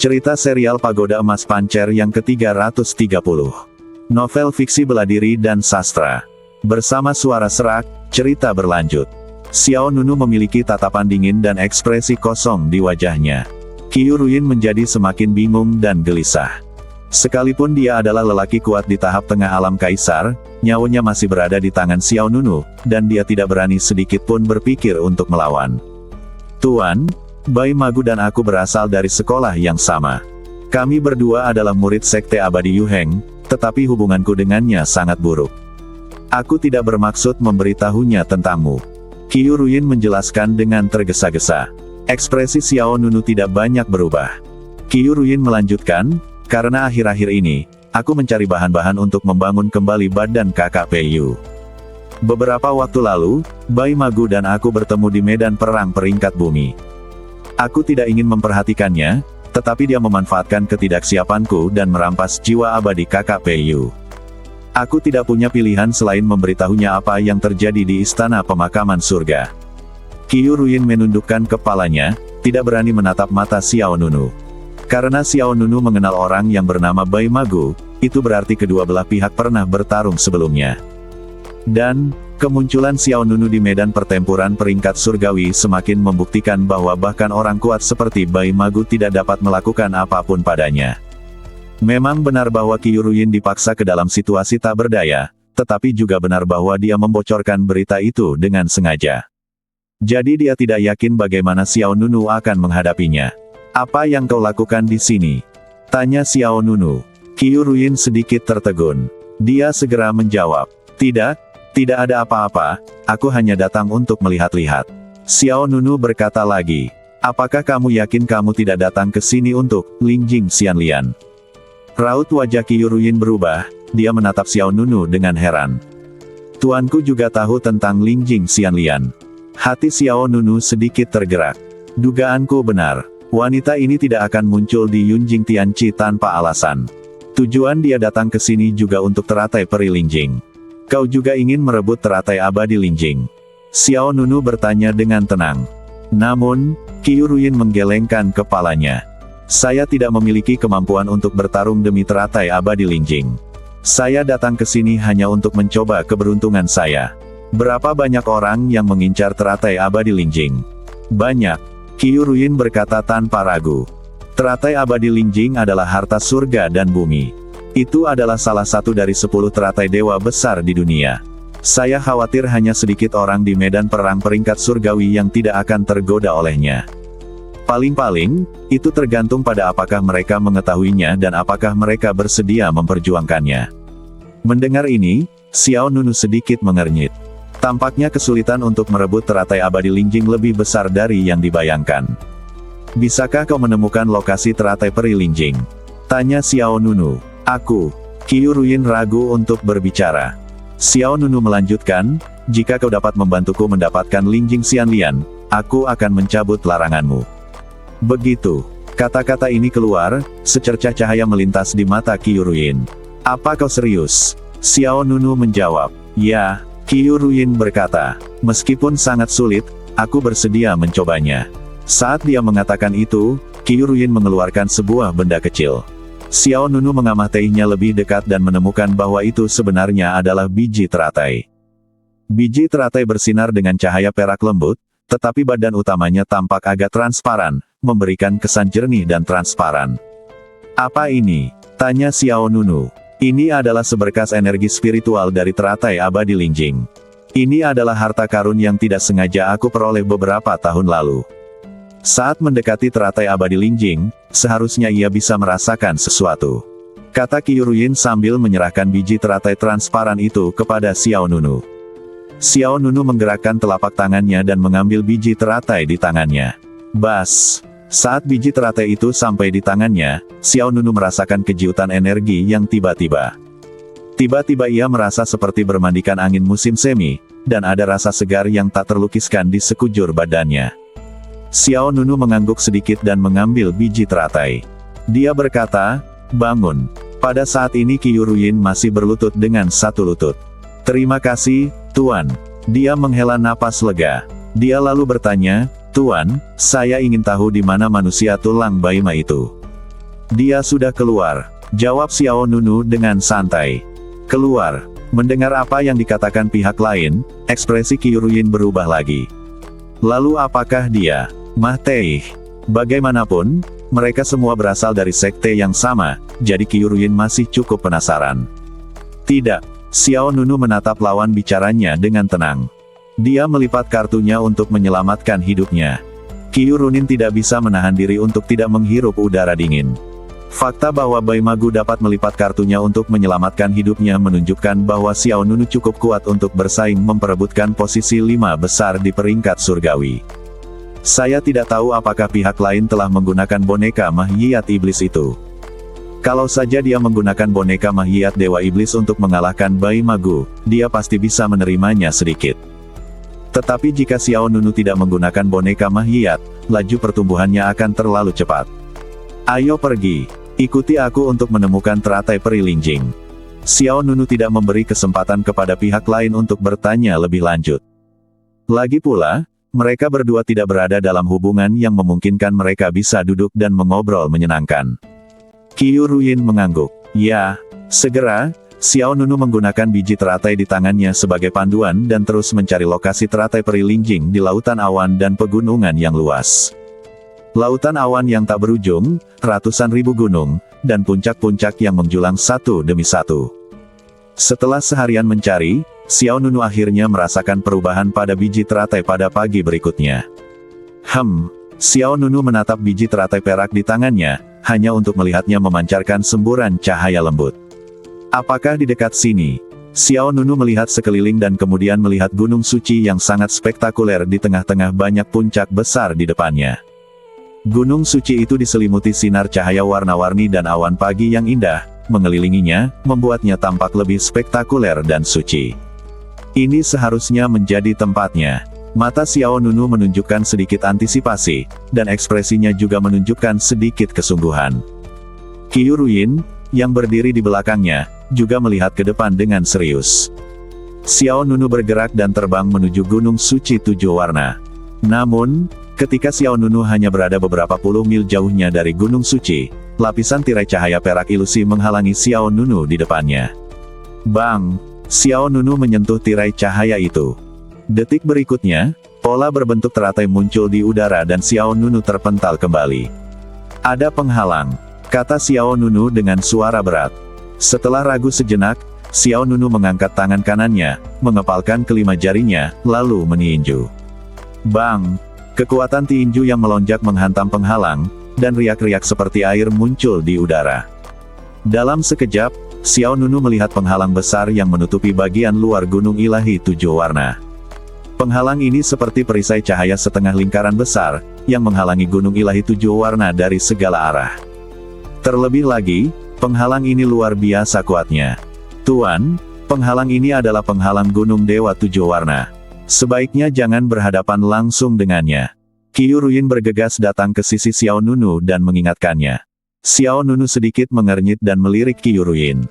Cerita serial Pagoda Emas Pancer yang ke-330. Novel fiksi bela diri dan sastra. Bersama suara serak, cerita berlanjut. Xiao Nunu memiliki tatapan dingin dan ekspresi kosong di wajahnya. Qiu Ruyin menjadi semakin bingung dan gelisah. Sekalipun dia adalah lelaki kuat di tahap tengah alam kaisar, nyawanya masih berada di tangan Xiao Nunu, dan dia tidak berani sedikit pun berpikir untuk melawan. Tuan, Bai Magu dan aku berasal dari sekolah yang sama. Kami berdua adalah murid sekte abadi Yu Heng, tetapi hubunganku dengannya sangat buruk. Aku tidak bermaksud memberitahunya tentangmu. Qiu Ruyin menjelaskan dengan tergesa-gesa. Ekspresi Xiao Nunu tidak banyak berubah. Qiu Ruyin melanjutkan, karena akhir-akhir ini, aku mencari bahan-bahan untuk membangun kembali badan KKPU. Beberapa waktu lalu, Bai Magu dan aku bertemu di medan perang peringkat bumi. Aku tidak ingin memperhatikannya, tetapi dia memanfaatkan ketidaksiapanku dan merampas jiwa abadi KKPU. Aku tidak punya pilihan selain memberitahunya apa yang terjadi di istana pemakaman surga. Qiu Ruyin menundukkan kepalanya, tidak berani menatap mata Xiao Nunu. Karena Xiao Nunu mengenal orang yang bernama Bai Magu, itu berarti kedua belah pihak pernah bertarung sebelumnya. Dan, kemunculan Xiao Nunu di medan pertempuran peringkat surgawi semakin membuktikan bahwa bahkan orang kuat seperti Bai Magu tidak dapat melakukan apapun padanya. Memang benar bahwa Qiu Ruyin dipaksa ke dalam situasi tak berdaya, tetapi juga benar bahwa dia membocorkan berita itu dengan sengaja. Jadi dia tidak yakin bagaimana Xiao Nunu akan menghadapinya. Apa yang kau lakukan di sini? Tanya Xiao Nunu. Qiu Ruyin sedikit tertegun. Dia segera menjawab, tidak ada apa-apa, aku hanya datang untuk melihat-lihat. Xiao Nunu berkata lagi, apakah kamu yakin kamu tidak datang ke sini untuk Lingjing Xianlian? Raut wajah Qiu Ruyin berubah, dia menatap Xiao Nunu dengan heran. Tuanku juga tahu tentang Lingjing Xianlian. Hati Xiao Nunu sedikit tergerak. Dugaanku benar, wanita ini tidak akan muncul di Yunjing Tianqi tanpa alasan. Tujuan dia datang ke sini juga untuk teratai peri Lingjing. Kau juga ingin merebut teratai abadi Lingjing? Xiao Nunu bertanya dengan tenang. Namun, Qiu Ruyin menggelengkan kepalanya. Saya tidak memiliki kemampuan untuk bertarung demi teratai abadi Lingjing. Saya datang ke sini hanya untuk mencoba keberuntungan saya. Berapa banyak orang yang mengincar teratai abadi Lingjing? Banyak. Qiu Ruyin berkata tanpa ragu. Teratai abadi Lingjing adalah harta surga dan bumi. Itu adalah salah satu dari 10 teratai dewa besar di dunia. Saya khawatir hanya sedikit orang di medan perang peringkat surgawi yang tidak akan tergoda olehnya. Paling-paling, itu tergantung pada apakah mereka mengetahuinya dan apakah mereka bersedia memperjuangkannya. Mendengar ini, Xiao Nunu sedikit mengernyit. Tampaknya kesulitan untuk merebut teratai abadi Lingjing lebih besar dari yang dibayangkan. Bisakah kau menemukan lokasi teratai peri Lingjing? Tanya Xiao Nunu. Qiu Ruyin ragu untuk berbicara. Xiao Nunu melanjutkan, jika kau dapat membantuku mendapatkan Lingjing Xianlian, aku akan mencabut laranganmu. Begitu. Kata-kata ini keluar, secercah cahaya melintas di mata Qiu Ruyin. Apa kau serius? Xiao Nunu menjawab. Ya, Qiu Ruyin berkata. Meskipun sangat sulit, aku bersedia mencobanya. Saat dia mengatakan itu, Qiu Ruyin mengeluarkan sebuah benda kecil. Xiao Nunu mengamatinya lebih dekat dan menemukan bahwa itu sebenarnya adalah biji teratai. Biji teratai bersinar dengan cahaya perak lembut, tetapi badan utamanya tampak agak transparan, memberikan kesan jernih dan transparan. Apa ini? Tanya Xiao Nunu. Ini adalah seberkas energi spiritual dari teratai abadi Lingjing. Ini adalah harta karun yang tidak sengaja aku peroleh beberapa tahun lalu. Saat mendekati teratai abadi Lingjing, seharusnya ia bisa merasakan sesuatu. Kata Qiu Ruyin sambil menyerahkan biji teratai transparan itu kepada Xiao Nunu. Xiao Nunu menggerakkan telapak tangannya dan mengambil biji teratai di tangannya. Bas! Saat biji teratai itu sampai di tangannya, Xiao Nunu merasakan kejutan energi yang tiba-tiba. Tiba-tiba ia merasa seperti bermandikan angin musim semi, dan ada rasa segar yang tak terlukiskan di sekujur badannya. Xiao Nunu mengangguk sedikit dan mengambil biji teratai. Dia berkata, bangun. Pada saat ini Qiu Ruyin masih berlutut dengan satu lutut. Terima kasih, Tuan. Dia menghela napas lega. Dia lalu bertanya, Tuan, saya ingin tahu di mana manusia tulang baima itu. Dia sudah keluar, jawab Xiao Nunu dengan santai. Keluar. Mendengar apa yang dikatakan pihak lain, ekspresi Qiuruyin berubah lagi. Lalu apakah dia, Mah Teih? Bagaimanapun, mereka semua berasal dari sekte yang sama, jadi Qiuruyin masih cukup penasaran. Tidak, Xiao Nunu menatap lawan bicaranya dengan tenang. Dia melipat kartunya untuk menyelamatkan hidupnya. Qiuruyin tidak bisa menahan diri untuk tidak menghirup udara dingin. Fakta bahwa Bai Magu dapat melipat kartunya untuk menyelamatkan hidupnya menunjukkan bahwa Xiao Nunu cukup kuat untuk bersaing memperebutkan posisi 5 besar di peringkat surgawi. Saya tidak tahu apakah pihak lain telah menggunakan boneka Mahyiyat Iblis itu. Kalau saja dia menggunakan boneka Mahyiyat Dewa Iblis untuk mengalahkan Bai Magu, dia pasti bisa menerimanya sedikit. Tetapi jika Xiao Nunu tidak menggunakan boneka Mahyiyat, laju pertumbuhannya akan terlalu cepat. Ayo pergi, ikuti aku untuk menemukan teratai peri Lingjing. Xiao Nunu tidak memberi kesempatan kepada pihak lain untuk bertanya lebih lanjut. Lagi pula, mereka berdua tidak berada dalam hubungan yang memungkinkan mereka bisa duduk dan mengobrol menyenangkan. Qiuruyin mengangguk. Ya, segera, Xiao Nunu menggunakan biji teratai di tangannya sebagai panduan dan terus mencari lokasi teratai peri Lingjing di lautan awan dan pegunungan yang luas. Lautan awan yang tak berujung, ratusan ribu gunung, dan puncak-puncak yang menjulang satu demi satu. Setelah seharian mencari, Xiao Nunu akhirnya merasakan perubahan pada biji teratai pada pagi berikutnya. Xiao Nunu menatap biji teratai perak di tangannya, hanya untuk melihatnya memancarkan semburan cahaya lembut. Apakah di dekat sini? Xiao Nunu melihat sekeliling dan kemudian melihat gunung suci yang sangat spektakuler di tengah-tengah banyak puncak besar di depannya. Gunung suci itu diselimuti sinar cahaya warna-warni dan awan pagi yang indah, mengelilinginya, membuatnya tampak lebih spektakuler dan suci. Ini seharusnya menjadi tempatnya. Mata Xiao Nunu menunjukkan sedikit antisipasi, dan ekspresinya juga menunjukkan sedikit kesungguhan. Qiuruyin, yang berdiri di belakangnya, juga melihat ke depan dengan serius. Xiao Nunu bergerak dan terbang menuju gunung suci 7 warna. Namun, ketika Xiao Nunu hanya berada beberapa puluh mil jauhnya dari gunung suci, lapisan tirai cahaya perak ilusi menghalangi Xiao Nunu di depannya. Bang! Xiao Nunu menyentuh tirai cahaya itu. Detik berikutnya, pola berbentuk teratai muncul di udara dan Xiao Nunu terpental kembali. Ada penghalang, kata Xiao Nunu dengan suara berat. Setelah ragu sejenak, Xiao Nunu mengangkat tangan kanannya, mengepalkan kelima jarinya, lalu meninju. Bang! Kekuatan tinju yang melonjak menghantam penghalang, dan riak-riak seperti air muncul di udara. Dalam sekejap, Xiao Nunu melihat penghalang besar yang menutupi bagian luar gunung ilahi 7 warna. Penghalang ini seperti perisai cahaya setengah lingkaran besar, yang menghalangi gunung ilahi 7 warna dari segala arah. Terlebih lagi, penghalang ini luar biasa kuatnya. Tuan, penghalang ini adalah penghalang gunung dewa 7 warna. Sebaiknya jangan berhadapan langsung dengannya. Qiuruyin bergegas datang ke sisi Xiao Nunu dan mengingatkannya. Xiao Nunu sedikit mengernyit dan melirik Qiuruyin.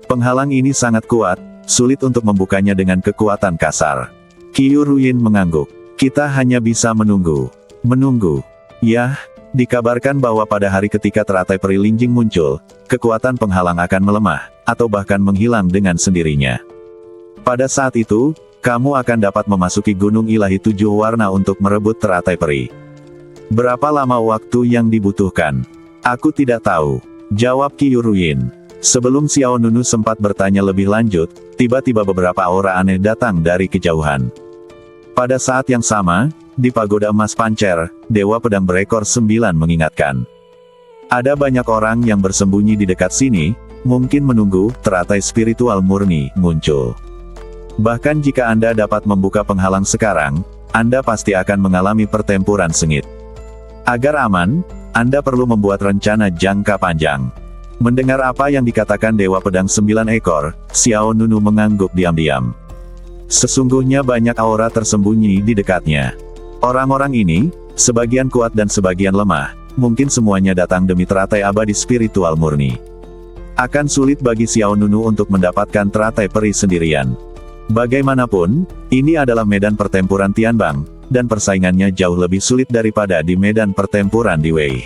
Penghalang ini sangat kuat, sulit untuk membukanya dengan kekuatan kasar. Qiuruyin mengangguk. Kita hanya bisa menunggu. Menunggu. Yah, dikabarkan bahwa pada hari ketika teratai peri Lingjing muncul, kekuatan penghalang akan melemah, atau bahkan menghilang dengan sendirinya. Pada saat itu, kamu akan dapat memasuki gunung ilahi 7 warna untuk merebut teratai peri. Berapa lama waktu yang dibutuhkan? Aku tidak tahu, jawab Qiuruyin. Sebelum Xiao Nunu sempat bertanya lebih lanjut, tiba-tiba beberapa aura aneh datang dari kejauhan. Pada saat yang sama, di pagoda emas Pancer, Dewa Pedang Berekor 9 mengingatkan. Ada banyak orang yang bersembunyi di dekat sini, mungkin menunggu teratai spiritual murni muncul. Bahkan jika Anda dapat membuka penghalang sekarang, Anda pasti akan mengalami pertempuran sengit. Agar aman, Anda perlu membuat rencana jangka panjang. Mendengar apa yang dikatakan Dewa Pedang 9 ekor, Xiao Nunu mengangguk diam-diam. Sesungguhnya banyak aura tersembunyi di dekatnya. Orang-orang ini, sebagian kuat dan sebagian lemah, mungkin semuanya datang demi teratai abadi spiritual murni. Akan sulit bagi Xiao Nunu untuk mendapatkan teratai peri sendirian. Bagaimanapun, ini adalah medan pertempuran Tianbang, dan persaingannya jauh lebih sulit daripada di medan pertempuran di Wei.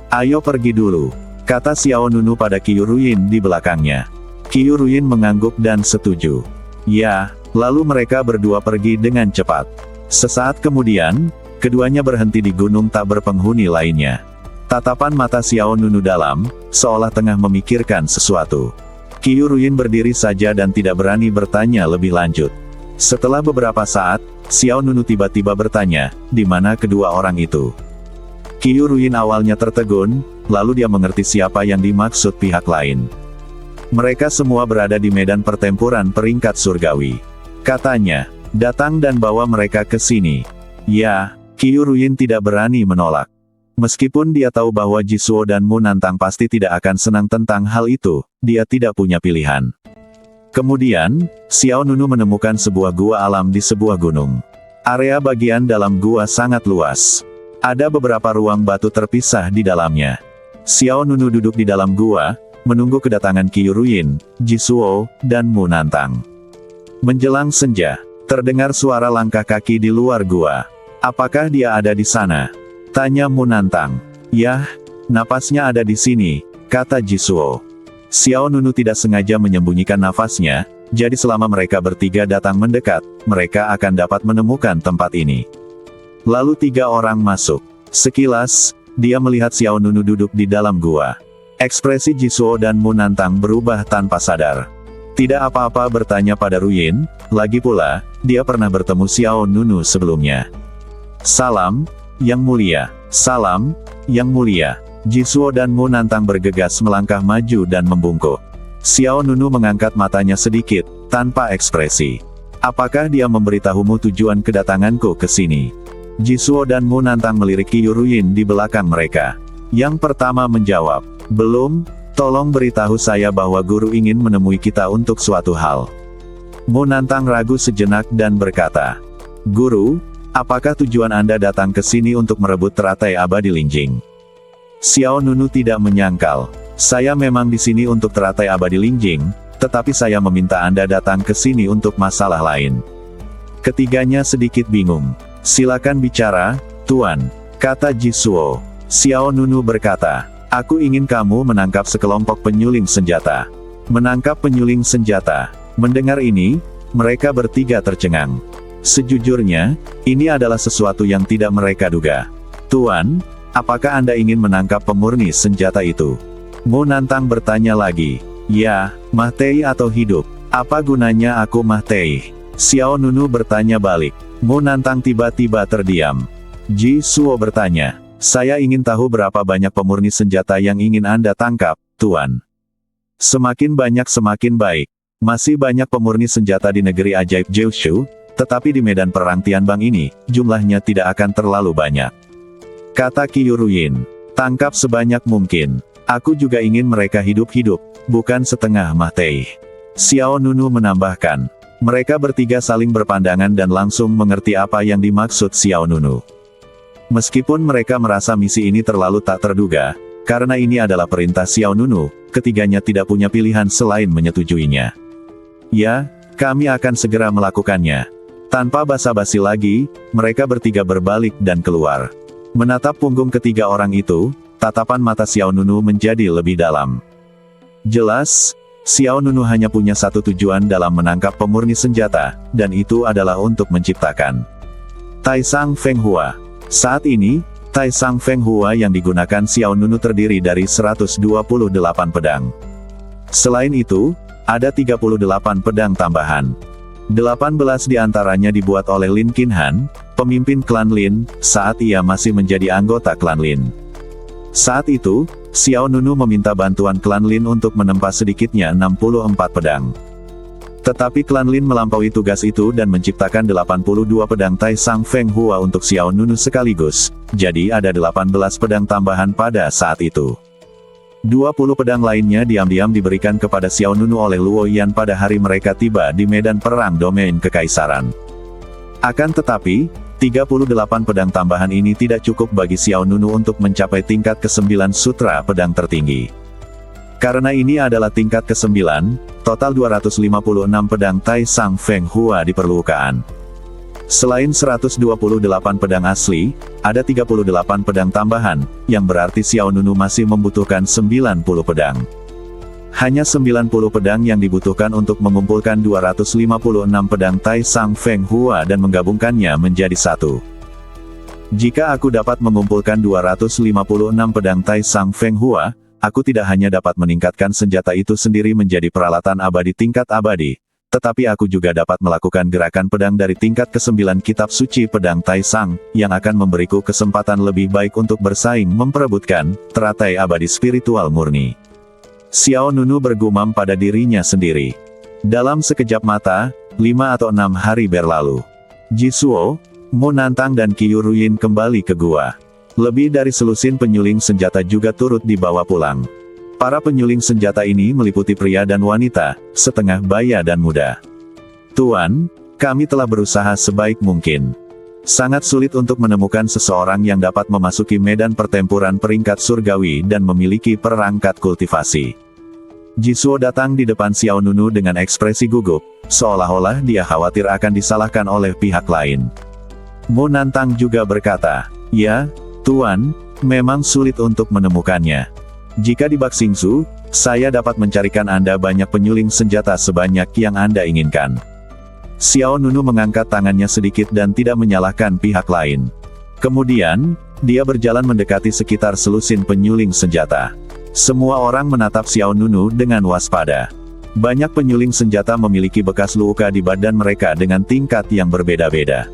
Ayo pergi dulu. kata Xiao Nunu pada Qiu Ruyin di belakangnya. Qiu Ruyin mengangguk dan setuju. Ya, lalu mereka berdua pergi dengan cepat. Sesaat kemudian, keduanya berhenti di gunung tak berpenghuni lainnya. Tatapan mata Xiao Nunu dalam, seolah tengah memikirkan sesuatu. Qiu Ruyin berdiri saja dan tidak berani bertanya lebih lanjut. Setelah beberapa saat, Xiao Nunu tiba-tiba bertanya, di mana kedua orang itu? Qiu Ruyin awalnya tertegun, lalu dia mengerti siapa yang dimaksud pihak lain. Mereka semua berada di medan pertempuran peringkat surgawi. Katanya, datang dan bawa mereka ke sini. Ya, Qiu Ruyin tidak berani menolak. Meskipun dia tahu bahwa Jisuo dan Mu Nantang pasti tidak akan senang tentang hal itu, dia tidak punya pilihan. Kemudian, Xiao Nunu menemukan sebuah gua alam di sebuah gunung. Area bagian dalam gua sangat luas. Ada beberapa ruang batu terpisah di dalamnya. Xiao Nunu duduk di dalam gua, menunggu kedatangan Qiu Ruyin, Jisuo, dan Mu Nantang. Menjelang senja, terdengar suara langkah kaki di luar gua. Apakah dia ada di sana? Tanya Mu Nantang. Yah, napasnya ada di sini, kata Jisuo. Xiao Nunu tidak sengaja menyembunyikan nafasnya, jadi selama mereka bertiga datang mendekat, mereka akan dapat menemukan tempat ini. Lalu 3 orang masuk. Sekilas, dia melihat Xiao Nunu duduk di dalam gua. Ekspresi Jisuo dan Mu Nantang berubah tanpa sadar. Tidak apa-apa bertanya pada Ruyin, lagi pula, dia pernah bertemu Xiao Nunu sebelumnya. Salam, Yang Mulia. Salam, Yang Mulia. Jisuo dan Mu Nantang bergegas melangkah maju dan membungkuk. Xiao Nunu mengangkat matanya sedikit, tanpa ekspresi. Apakah dia memberitahumu tujuan kedatanganku ke sini? Jisuo dan Mu Nantang melirik Qiu Ruyin di belakang mereka. Yang pertama menjawab, belum, tolong beritahu saya bahwa guru ingin menemui kita untuk suatu hal. Mu Nantang ragu sejenak dan berkata, Guru, apakah tujuan Anda datang ke sini untuk merebut teratai abadi Lingjing? Xiao Nunu tidak menyangkal. Saya memang di sini untuk teratai abadi Lingjing, tetapi saya meminta Anda datang ke sini untuk masalah lain. Ketiganya sedikit bingung. Silakan bicara, Tuan, kata Jisuo. Xiao Nunu berkata, aku ingin kamu menangkap sekelompok penyuling senjata. Menangkap penyuling senjata. Mendengar ini, mereka bertiga tercengang. Sejujurnya, ini adalah sesuatu yang tidak mereka duga. Tuan, apakah Anda ingin menangkap pemurni senjata itu? Mu Nantang bertanya lagi. Ya, mati atau hidup? Apa gunanya aku mati? Xiao Nunu bertanya balik. Mu Nantang tiba-tiba terdiam. Jisuo bertanya, saya ingin tahu berapa banyak pemurni senjata yang ingin Anda tangkap, Tuan. Semakin banyak semakin baik. Masih banyak pemurni senjata di negeri ajaib Jiushu, tetapi di medan perang Tianbang ini, jumlahnya tidak akan terlalu banyak. Kata Qiu Ruyin, tangkap sebanyak mungkin. Aku juga ingin mereka hidup-hidup, bukan setengah mati. Xiao Nunu menambahkan. Mereka bertiga saling berpandangan dan langsung mengerti apa yang dimaksud Xiao Nunu. Meskipun mereka merasa misi ini terlalu tak terduga, karena ini adalah perintah Xiao Nunu, ketiganya tidak punya pilihan selain menyetujuinya. Ya, kami akan segera melakukannya. Tanpa basa-basi lagi, mereka bertiga berbalik dan keluar. Menatap punggung ketiga orang itu, tatapan mata Xiao Nunu menjadi lebih dalam. Jelas, Xiao Nunu hanya punya satu tujuan dalam menangkap pemurni senjata, dan itu adalah untuk menciptakan Taisang Feng Hua. Saat ini, Taisang Feng Hua yang digunakan Xiao Nunu terdiri dari 128 pedang. Selain itu, ada 38 pedang tambahan. 18 diantaranya dibuat oleh Lin Qinhan, pemimpin klan Lin, saat ia masih menjadi anggota klan Lin. Saat itu, Xiao Nunu meminta bantuan klan Lin untuk menempa sedikitnya 64 pedang. Tetapi klan Lin melampaui tugas itu dan menciptakan 82 pedang Taisang Feng Hua untuk Xiao Nunu sekaligus, jadi ada 18 pedang tambahan pada saat itu. 20 pedang lainnya diam-diam diberikan kepada Xiao Nunu oleh Luo Yan pada hari mereka tiba di medan perang domain kekaisaran. Akan tetapi, 38 pedang tambahan ini tidak cukup bagi Xiao Nunu untuk mencapai tingkat ke-9 sutra pedang tertinggi. Karena ini adalah tingkat ke-9, total 256 pedang Taisang Feng Hua diperlukan. Selain 128 pedang asli, ada 38 pedang tambahan, yang berarti Xiao Nunu masih membutuhkan 90 pedang. Hanya 90 pedang yang dibutuhkan untuk mengumpulkan 256 pedang Tai Sang Feng Hua dan menggabungkannya menjadi satu. Jika aku dapat mengumpulkan 256 pedang Tai Sang Feng Hua, aku tidak hanya dapat meningkatkan senjata itu sendiri menjadi peralatan abadi tingkat abadi, tetapi aku juga dapat melakukan gerakan pedang dari tingkat ke-9 kitab suci pedang Tai Sang, yang akan memberiku kesempatan lebih baik untuk bersaing memperebutkan teratai abadi spiritual murni. Xiao Nunu bergumam pada dirinya sendiri. Dalam sekejap mata, 5 atau 6 hari berlalu. Jisuo, Mu Nantang dan Qiu Ruyin kembali ke gua. Lebih dari selusin penyuling senjata juga turut dibawa pulang. Para penyuling senjata ini meliputi pria dan wanita, setengah baya dan muda. Tuan, kami telah berusaha sebaik mungkin. Sangat sulit untuk menemukan seseorang yang dapat memasuki medan pertempuran peringkat surgawi dan memiliki perangkat kultivasi. Jisuo datang di depan Xiao Nunu dengan ekspresi gugup, seolah-olah dia khawatir akan disalahkan oleh pihak lain. Mu Nantang juga berkata, "Ya, Tuan, memang sulit untuk menemukannya. Jika di Baxingsu, saya dapat mencarikan Anda banyak penyuling senjata sebanyak yang Anda inginkan." Xiao Nunu mengangkat tangannya sedikit dan tidak menyalahkan pihak lain. Kemudian, dia berjalan mendekati sekitar selusin penyuling senjata. Semua orang menatap Xiao Nunu dengan waspada. Banyak penyuling senjata memiliki bekas luka di badan mereka dengan tingkat yang berbeda-beda.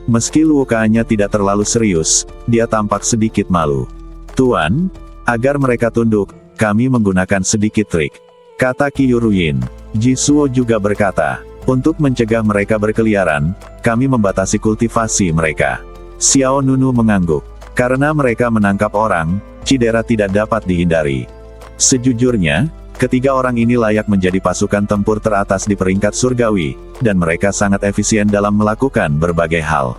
Meski lukanya tidak terlalu serius, dia tampak sedikit malu. "Tuan, agar mereka tunduk, kami menggunakan sedikit trik," kata Qiu Ruyin. Jisuo juga berkata, "Untuk mencegah mereka berkeliaran, kami membatasi kultivasi mereka." Xiao Nunu mengangguk. Karena mereka menangkap orang, cedera tidak dapat dihindari. Sejujurnya, ketiga orang ini layak menjadi pasukan tempur teratas di peringkat surgawi, dan mereka sangat efisien dalam melakukan berbagai hal.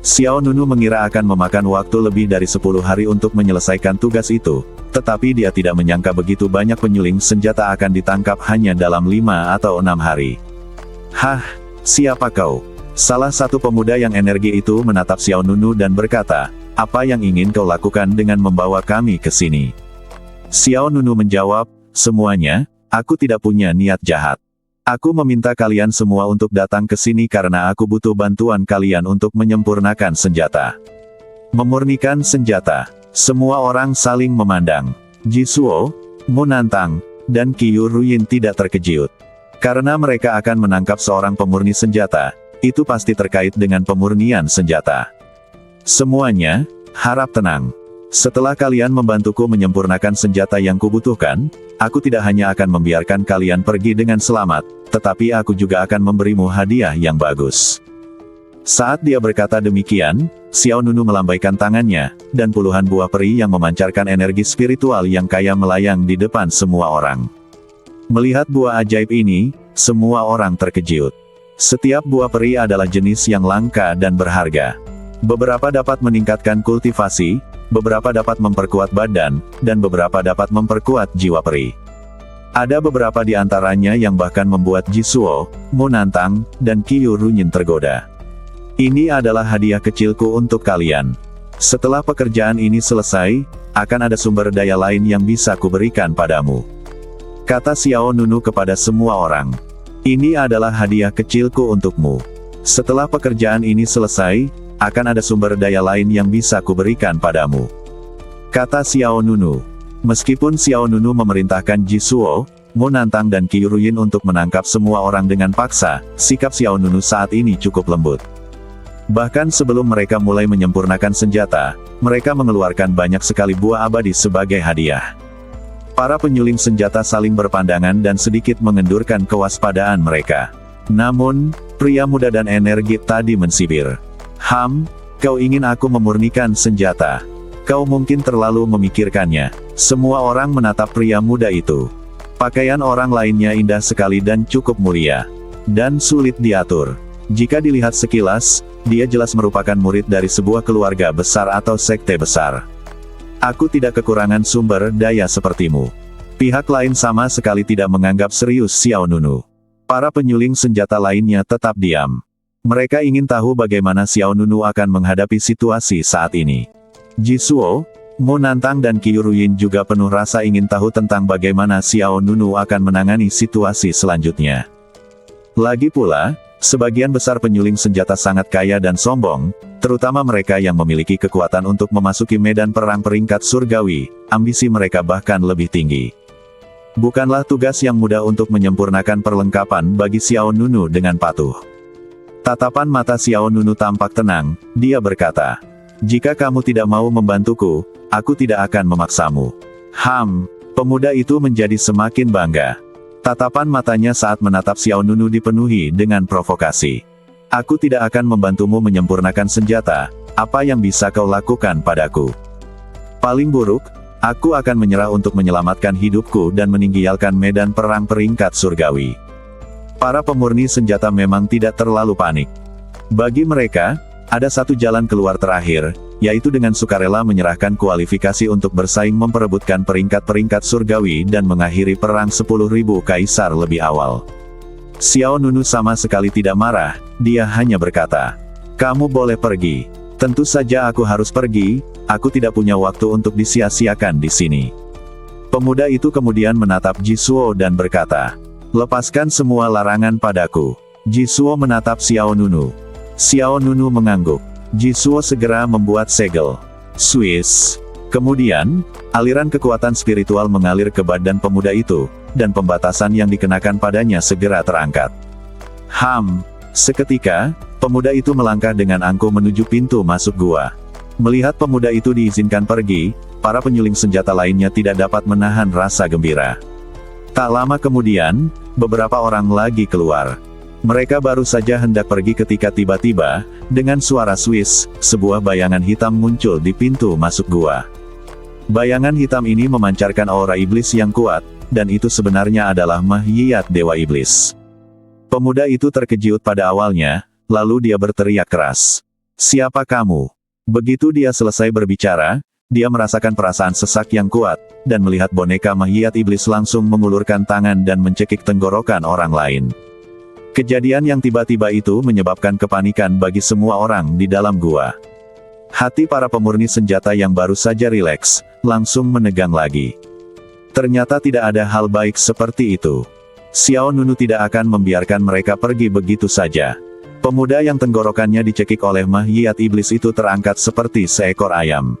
Xiao Nunu mengira akan memakan waktu lebih dari 10 hari untuk menyelesaikan tugas itu, tetapi dia tidak menyangka begitu banyak penyuling senjata akan ditangkap hanya dalam 5 atau 6 hari. "Hah, siapa kau?" Salah satu pemuda yang energi itu menatap Xiao Nunu dan berkata, "Apa yang ingin kau lakukan dengan membawa kami ke sini?" Xiao Nunu menjawab, "Semuanya, aku tidak punya niat jahat. Aku meminta kalian semua untuk datang ke sini karena aku butuh bantuan kalian untuk menyempurnakan senjata." Memurnikan senjata. Semua orang saling memandang. Jisuo, Mu Nantang, dan Qiu Ruyin tidak terkejut. Karena mereka akan menangkap seorang pemurni senjata, itu pasti terkait dengan pemurnian senjata. Semuanya, harap tenang. Setelah kalian membantuku menyempurnakan senjata yang kubutuhkan, aku tidak hanya akan membiarkan kalian pergi dengan selamat, tetapi aku juga akan memberimu hadiah yang bagus. Saat dia berkata demikian, Xiao Nunu melambaikan tangannya, dan puluhan buah peri yang memancarkan energi spiritual yang kaya melayang di depan semua orang. Melihat buah ajaib ini, semua orang terkejut. Setiap buah peri adalah jenis yang langka dan berharga. Beberapa dapat meningkatkan kultivasi, beberapa dapat memperkuat badan, dan beberapa dapat memperkuat jiwa peri. Ada beberapa di antaranya yang bahkan membuat Jisuo, Mu Nantang, dan Qiu Ruyin tergoda. "Ini adalah hadiah kecilku untuk kalian. Setelah pekerjaan ini selesai, akan ada sumber daya lain yang bisa kuberikan padamu," kata Xiao Nunu kepada semua orang. "Ini adalah hadiah kecilku untukmu. Setelah pekerjaan ini selesai, akan ada sumber daya lain yang bisa kuberikan padamu," kata Xiao Nunu. Meskipun Xiao Nunu memerintahkan Jisuo, Mu Nantang dan Qiu Ruyin untuk menangkap semua orang dengan paksa, sikap Xiao Nunu saat ini cukup lembut. Bahkan sebelum mereka mulai menyempurnakan senjata, mereka mengeluarkan banyak sekali buah abadi sebagai hadiah. Para penyuling senjata saling berpandangan dan sedikit mengendurkan kewaspadaan mereka. Namun, pria muda dan energi tadi mensibir. Kau ingin aku memurnikan senjata? Kau mungkin terlalu memikirkannya." Semua orang menatap pria muda itu. Pakaian orang lainnya indah sekali dan cukup mulia. Dan sulit diatur. Jika dilihat sekilas, dia jelas merupakan murid dari sebuah keluarga besar atau sekte besar. "Aku tidak kekurangan sumber daya sepertimu." Pihak lain sama sekali tidak menganggap serius Xiao Nunu. Para penyuling senjata lainnya tetap diam. Mereka ingin tahu bagaimana Xiao Nunu akan menghadapi situasi saat ini. Jisuo, Mo Nantang dan Qiu Ruyin juga penuh rasa ingin tahu tentang bagaimana Xiao Nunu akan menangani situasi selanjutnya. Lagi pula, sebagian besar penyuling senjata sangat kaya dan sombong, terutama mereka yang memiliki kekuatan untuk memasuki medan perang peringkat surgawi, ambisi mereka bahkan lebih tinggi. Bukanlah tugas yang mudah untuk menyempurnakan perlengkapan bagi Xiao Nunu dengan patuh. Tatapan mata Xiao Nunu tampak tenang, dia berkata, "Jika kamu tidak mau membantuku, aku tidak akan memaksamu." Pemuda itu menjadi semakin bangga. Tatapan matanya saat menatap Xiao Nunu dipenuhi dengan provokasi. "Aku tidak akan membantumu menyempurnakan senjata, apa yang bisa kau lakukan padaku? Paling buruk, aku akan menyerah untuk menyelamatkan hidupku dan meninggalkan medan perang peringkat surgawi." Para pemurni senjata memang tidak terlalu panik. Bagi mereka, ada satu jalan keluar terakhir, yaitu dengan sukarela menyerahkan kualifikasi untuk bersaing memperebutkan peringkat-peringkat surgawi dan mengakhiri perang 10.000 kaisar lebih awal. Xiao Nunu sama sekali tidak marah, dia hanya berkata, "Kamu boleh pergi. Tentu saja aku harus pergi, aku tidak punya waktu untuk disia-siakan di sini." Pemuda itu kemudian menatap Jisuo dan berkata, "Lepaskan semua larangan padaku." Jisuo menatap Xiao Nunu. Xiao Nunu mengangguk. Jisuo segera membuat segel. Swiss. Kemudian, aliran kekuatan spiritual mengalir ke badan pemuda itu, dan pembatasan yang dikenakan padanya segera terangkat. Seketika, pemuda itu melangkah dengan angkuh menuju pintu masuk gua. Melihat pemuda itu diizinkan pergi, para penyuling senjata lainnya tidak dapat menahan rasa gembira. Tak lama kemudian, beberapa orang lagi keluar. Mereka baru saja hendak pergi ketika tiba-tiba, dengan suara Swiss, sebuah bayangan hitam muncul di pintu masuk gua. Bayangan hitam ini memancarkan aura iblis yang kuat, dan itu sebenarnya adalah Mahyiyat Dewa Iblis. Pemuda itu terkejut pada awalnya, lalu dia berteriak keras. "Siapa kamu?" Begitu dia selesai berbicara, dia merasakan perasaan sesak yang kuat, dan melihat boneka Mahyiyat Iblis langsung mengulurkan tangan dan mencekik tenggorokan orang lain. Kejadian yang tiba-tiba itu menyebabkan kepanikan bagi semua orang di dalam gua. Hati para pemurni senjata yang baru saja rileks, langsung menegang lagi. Ternyata tidak ada hal baik seperti itu. Xiao Nunu tidak akan membiarkan mereka pergi begitu saja. Pemuda yang tenggorokannya dicekik oleh Mahyiyat Iblis itu terangkat seperti seekor ayam.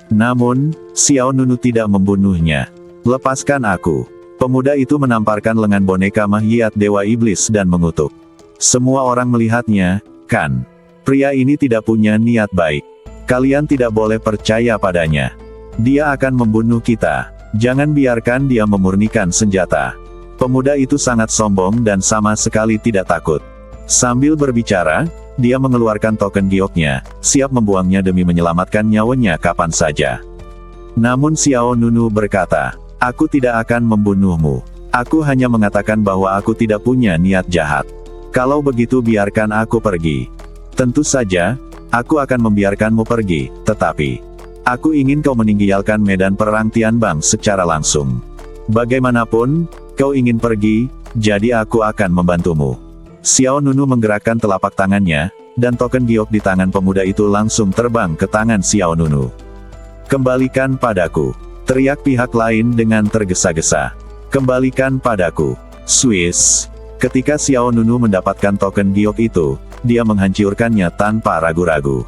Namun, Xiao Nunu tidak membunuhnya. "Lepaskan aku." Pemuda itu menamparkan lengan boneka Mahyiyat Dewa Iblis dan mengutuk. Semua orang melihatnya, kan? Pria ini tidak punya niat baik. Kalian tidak boleh percaya padanya. Dia akan membunuh kita. Jangan biarkan dia memurnikan senjata. Pemuda itu sangat sombong dan sama sekali tidak takut. Sambil berbicara, dia mengeluarkan token gioknya, siap membuangnya demi menyelamatkan nyawanya kapan saja. Namun Xiao Nunu berkata, "Aku tidak akan membunuhmu. Aku hanya mengatakan bahwa aku tidak punya niat jahat. Kalau begitu biarkan aku pergi." "Tentu saja, aku akan membiarkanmu pergi, tetapi aku ingin kau meninggalkan medan perang Tianbang secara langsung. Bagaimanapun, kau ingin pergi, jadi aku akan membantumu." Xiao Nunu menggerakkan telapak tangannya, dan token giok di tangan pemuda itu langsung terbang ke tangan Xiao Nunu. "Kembalikan padaku," teriak pihak lain dengan tergesa-gesa. "Kembalikan padaku." Swiss. Ketika Xiao Nunu mendapatkan token giok itu, dia menghancurkannya tanpa ragu-ragu.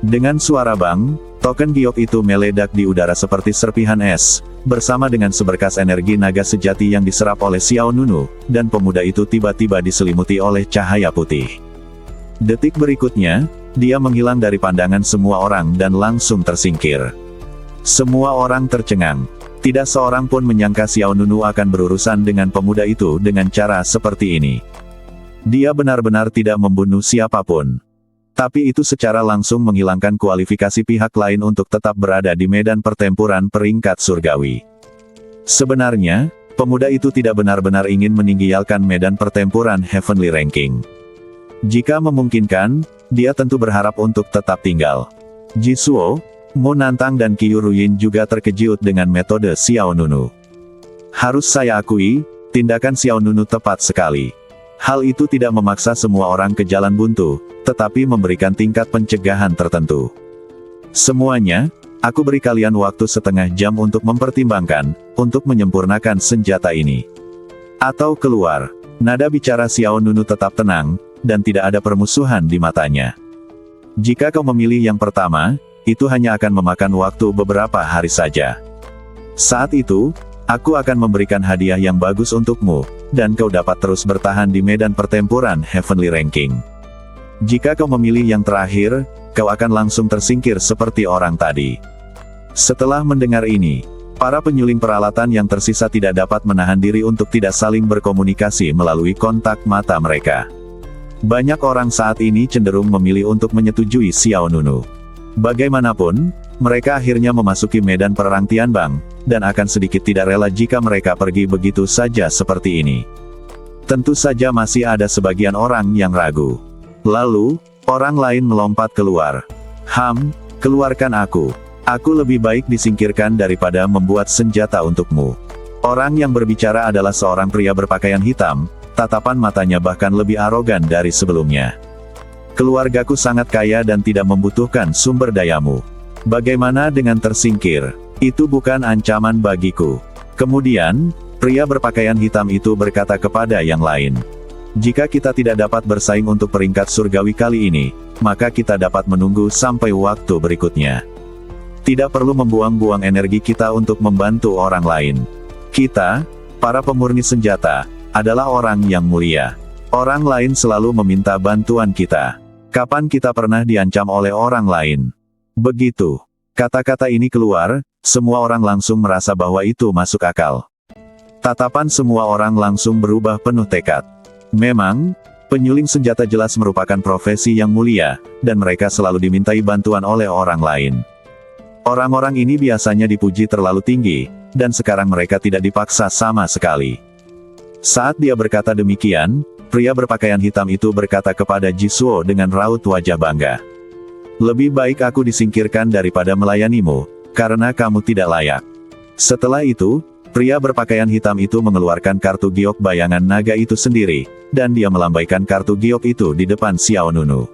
Dengan suara bang, token giok itu meledak di udara seperti serpihan es, bersama dengan seberkas energi naga sejati yang diserap oleh Xiao Nunu, dan pemuda itu tiba-tiba diselimuti oleh cahaya putih. Detik berikutnya, dia menghilang dari pandangan semua orang dan langsung tersingkir. Semua orang tercengang. Tidak seorang pun menyangka Xiao Nunu akan berurusan dengan pemuda itu dengan cara seperti ini. Dia benar-benar tidak membunuh siapapun. Tapi itu secara langsung menghilangkan kualifikasi pihak lain untuk tetap berada di medan pertempuran peringkat surgawi. Sebenarnya, pemuda itu tidak benar-benar ingin meninggalkan medan pertempuran Heavenly Ranking. Jika memungkinkan, dia tentu berharap untuk tetap tinggal. Jisuo, Mo Nantang dan Qiu Ruyin juga terkejut dengan metode Xiao Nunu. Harus saya akui, tindakan Xiao Nunu tepat sekali. Hal itu tidak memaksa semua orang ke jalan buntu, tetapi memberikan tingkat pencegahan tertentu. Semuanya, aku beri kalian waktu setengah jam untuk mempertimbangkan, untuk menyempurnakan senjata ini. Atau keluar. Nada bicara Xiao Nunu tetap tenang, dan tidak ada permusuhan di matanya. Jika kau memilih yang pertama, itu hanya akan memakan waktu beberapa hari saja. Saat itu, aku akan memberikan hadiah yang bagus untukmu, dan kau dapat terus bertahan di medan pertempuran Heavenly Ranking. Jika kau memilih yang terakhir, kau akan langsung tersingkir seperti orang tadi. Setelah mendengar ini, para penyuling peralatan yang tersisa tidak dapat menahan diri untuk tidak saling berkomunikasi melalui kontak mata mereka. Banyak orang saat ini cenderung memilih untuk menyetujui Xiao Nunu. Bagaimanapun, mereka akhirnya memasuki medan perang Tianbang, dan akan sedikit tidak rela jika mereka pergi begitu saja seperti ini. Tentu saja masih ada sebagian orang yang ragu. Lalu, orang lain melompat keluar. Keluarkan aku. Aku lebih baik disingkirkan daripada membuat senjata untukmu. Orang yang berbicara adalah seorang pria berpakaian hitam, tatapan matanya bahkan lebih arogan dari sebelumnya. Keluargaku sangat kaya dan tidak membutuhkan sumber dayamu. Bagaimana dengan tersingkir? Itu bukan ancaman bagiku. Kemudian, pria berpakaian hitam itu berkata kepada yang lain. Jika kita tidak dapat bersaing untuk peringkat surgawi kali ini, maka kita dapat menunggu sampai waktu berikutnya. Tidak perlu membuang-buang energi kita untuk membantu orang lain. Kita, para pemurni senjata, adalah orang yang mulia. Orang lain selalu meminta bantuan kita. Kapan kita pernah diancam oleh orang lain? Begitu kata-kata ini keluar, semua orang langsung merasa bahwa itu masuk akal. Tatapan semua orang langsung berubah penuh tekad. Memang, penyuling senjata jelas merupakan profesi yang mulia, dan mereka selalu dimintai bantuan oleh orang lain. Orang-orang ini biasanya dipuji terlalu tinggi, dan sekarang mereka tidak dipaksa sama sekali. Saat dia berkata demikian, pria berpakaian hitam itu berkata kepada Jisuo dengan raut wajah bangga. Lebih baik aku disingkirkan daripada melayanimu, karena kamu tidak layak. Setelah itu, pria berpakaian hitam itu mengeluarkan kartu giok bayangan naga itu sendiri, dan dia melambaikan kartu giok itu di depan Xiao Nunu.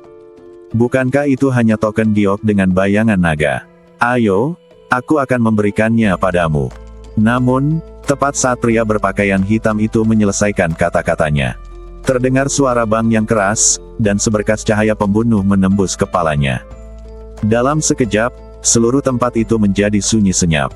Bukankah itu hanya token giok dengan bayangan naga? Ayo, aku akan memberikannya padamu. Namun, tepat saat pria berpakaian hitam itu menyelesaikan kata-katanya, terdengar suara bang yang keras, dan seberkas cahaya pembunuh menembus kepalanya. Dalam sekejap, seluruh tempat itu menjadi sunyi senyap.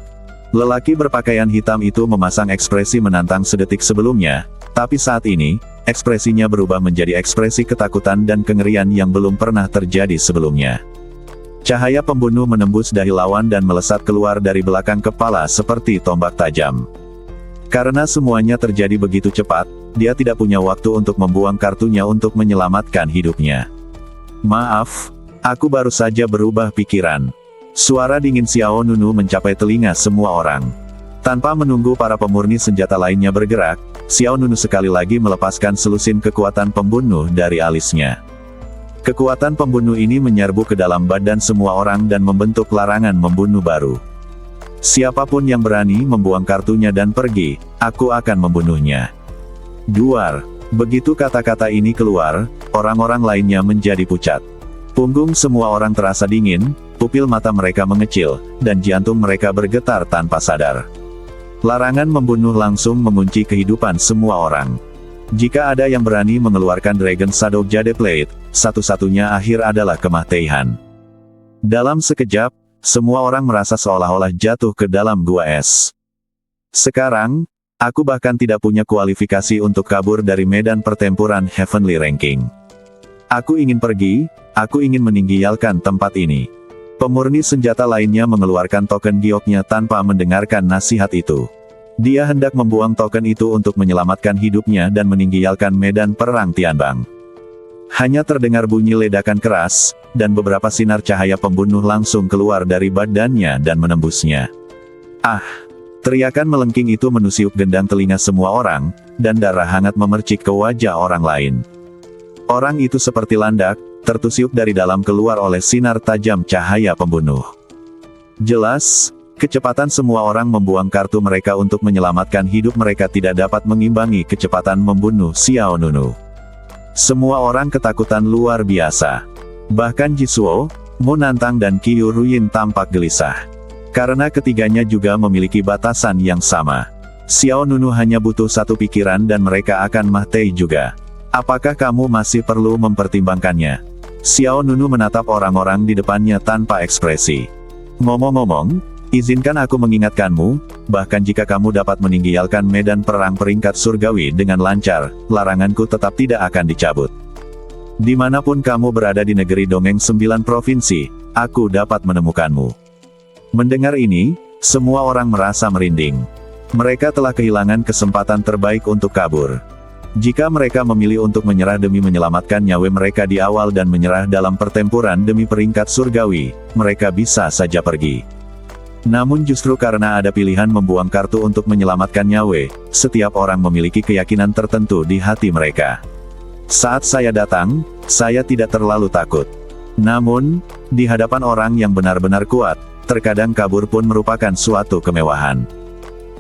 Lelaki berpakaian hitam itu memasang ekspresi menantang sedetik sebelumnya, tapi saat ini, ekspresinya berubah menjadi ekspresi ketakutan dan kengerian yang belum pernah terjadi sebelumnya. Cahaya pembunuh menembus dahi lawan dan melesat keluar dari belakang kepala seperti tombak tajam. Karena semuanya terjadi begitu cepat, dia tidak punya waktu untuk membuang kartunya untuk menyelamatkan hidupnya. Maaf, aku baru saja berubah pikiran. Suara dingin Xiao Nunu mencapai telinga semua orang. Tanpa menunggu para pemurni senjata lainnya bergerak, Xiao Nunu sekali lagi melepaskan selusin kekuatan pembunuh dari alisnya. Kekuatan pembunuh ini menyerbu ke dalam badan semua orang dan membentuk larangan membunuh baru. Siapapun yang berani membuang kartunya dan pergi, aku akan membunuhnya. Duar. Begitu kata-kata ini keluar, orang-orang lainnya menjadi pucat. Punggung semua orang terasa dingin, pupil mata mereka mengecil, dan jantung mereka bergetar tanpa sadar. Larangan membunuh langsung mengunci kehidupan semua orang. Jika ada yang berani mengeluarkan Dragon Shadow Jade Plate, satu-satunya akhir adalah kematian. Dalam sekejap, semua orang merasa seolah-olah jatuh ke dalam gua es. Sekarang, aku bahkan tidak punya kualifikasi untuk kabur dari medan pertempuran Heavenly Ranking. Aku ingin pergi, aku ingin meninggalkan tempat ini. Pemurni senjata lainnya mengeluarkan token gioknya tanpa mendengarkan nasihat itu. Dia hendak membuang token itu untuk menyelamatkan hidupnya dan meninggalkan medan perang Tianbang. Hanya terdengar bunyi ledakan keras, dan beberapa sinar cahaya pembunuh langsung keluar dari badannya dan menembusnya. Ah! Teriakan melengking itu menusiuk gendang telinga semua orang, dan darah hangat memercik ke wajah orang lain. Orang itu seperti landak, tertusuk dari dalam keluar oleh sinar tajam cahaya pembunuh. Jelas, kecepatan semua orang membuang kartu mereka untuk menyelamatkan hidup mereka tidak dapat mengimbangi kecepatan membunuh Xiao Nunu. Semua orang ketakutan luar biasa. Bahkan Jisuo, Mu Nantang dan Qiu Ruyin tampak gelisah. Karena ketiganya juga memiliki batasan yang sama. Xiao Nunu hanya butuh satu pikiran dan mereka akan mati juga. Apakah kamu masih perlu mempertimbangkannya? Xiao Nunu menatap orang-orang di depannya tanpa ekspresi. Ngomong-ngomong, izinkan aku mengingatkanmu, bahkan jika kamu dapat meninggalkan medan perang peringkat surgawi dengan lancar, laranganku tetap tidak akan dicabut. Dimanapun kamu berada di negeri dongeng 9 provinsi, aku dapat menemukanmu. Mendengar ini, semua orang merasa merinding. Mereka telah kehilangan kesempatan terbaik untuk kabur. Jika mereka memilih untuk menyerah demi menyelamatkan nyawa mereka di awal dan menyerah dalam pertempuran demi peringkat surgawi, mereka bisa saja pergi. Namun justru karena ada pilihan membuang kartu untuk menyelamatkan nyawa, setiap orang memiliki keyakinan tertentu di hati mereka. Saat saya datang, saya tidak terlalu takut. Namun, di hadapan orang yang benar-benar kuat, terkadang kabur pun merupakan suatu kemewahan.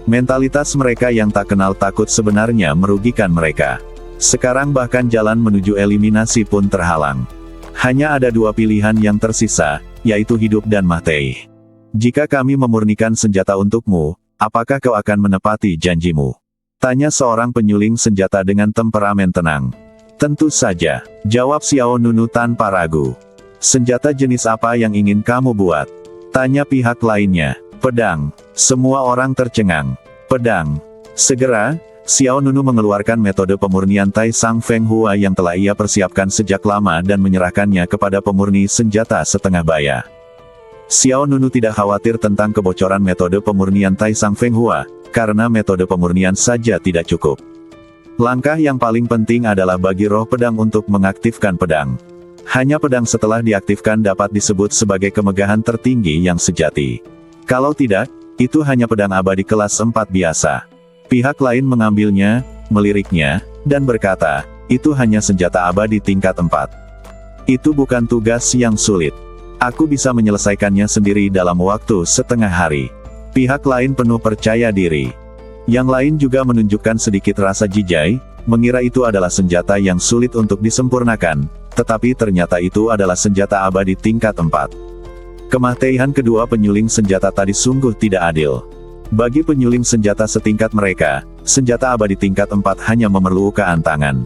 Mentalitas mereka yang tak kenal takut sebenarnya merugikan mereka. Sekarang bahkan jalan menuju eliminasi pun terhalang. Hanya ada dua pilihan yang tersisa, yaitu hidup dan mati. Jika kami memurnikan senjata untukmu, apakah kau akan menepati janjimu? Tanya seorang penyuling senjata dengan temperamen tenang. Tentu saja, jawab Xiao Nunu tanpa ragu. Senjata jenis apa yang ingin kamu buat? Tanya pihak lainnya. Pedang. Semua orang tercengang. Pedang. Segera, Xiao Nunu mengeluarkan metode pemurnian Tai Sang Feng Hua yang telah ia persiapkan sejak lama dan menyerahkannya kepada pemurni senjata setengah baya. Xiao Nunu tidak khawatir tentang kebocoran metode pemurnian Tai Sang Feng Hua, karena metode pemurnian saja tidak cukup. Langkah yang paling penting adalah bagi roh pedang untuk mengaktifkan pedang. Hanya pedang setelah diaktifkan dapat disebut sebagai kemegahan tertinggi yang sejati. Kalau tidak, itu hanya pedang abadi kelas 4 biasa. Pihak lain mengambilnya, meliriknya, dan berkata, itu hanya senjata abadi tingkat 4. Itu bukan tugas yang sulit. Aku bisa menyelesaikannya sendiri dalam waktu setengah hari. Pihak lain penuh percaya diri. Yang lain juga menunjukkan sedikit rasa jijai, mengira itu adalah senjata yang sulit untuk disempurnakan, tetapi ternyata itu adalah senjata abadi tingkat 4. Kematian kedua penyuling senjata tadi sungguh tidak adil. Bagi penyuling senjata setingkat mereka, senjata abadi tingkat 4 hanya memerlukan tangan.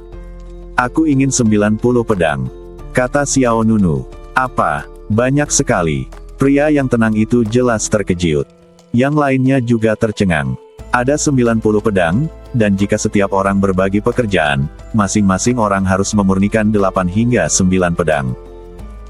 Aku ingin 90 pedang. Kata Xiao Nunu. Apa? Banyak sekali. Pria yang tenang itu jelas terkejut. Yang lainnya juga tercengang. Ada 90 pedang, dan jika setiap orang berbagi pekerjaan, masing-masing orang harus memurnikan 8 hingga 9 pedang.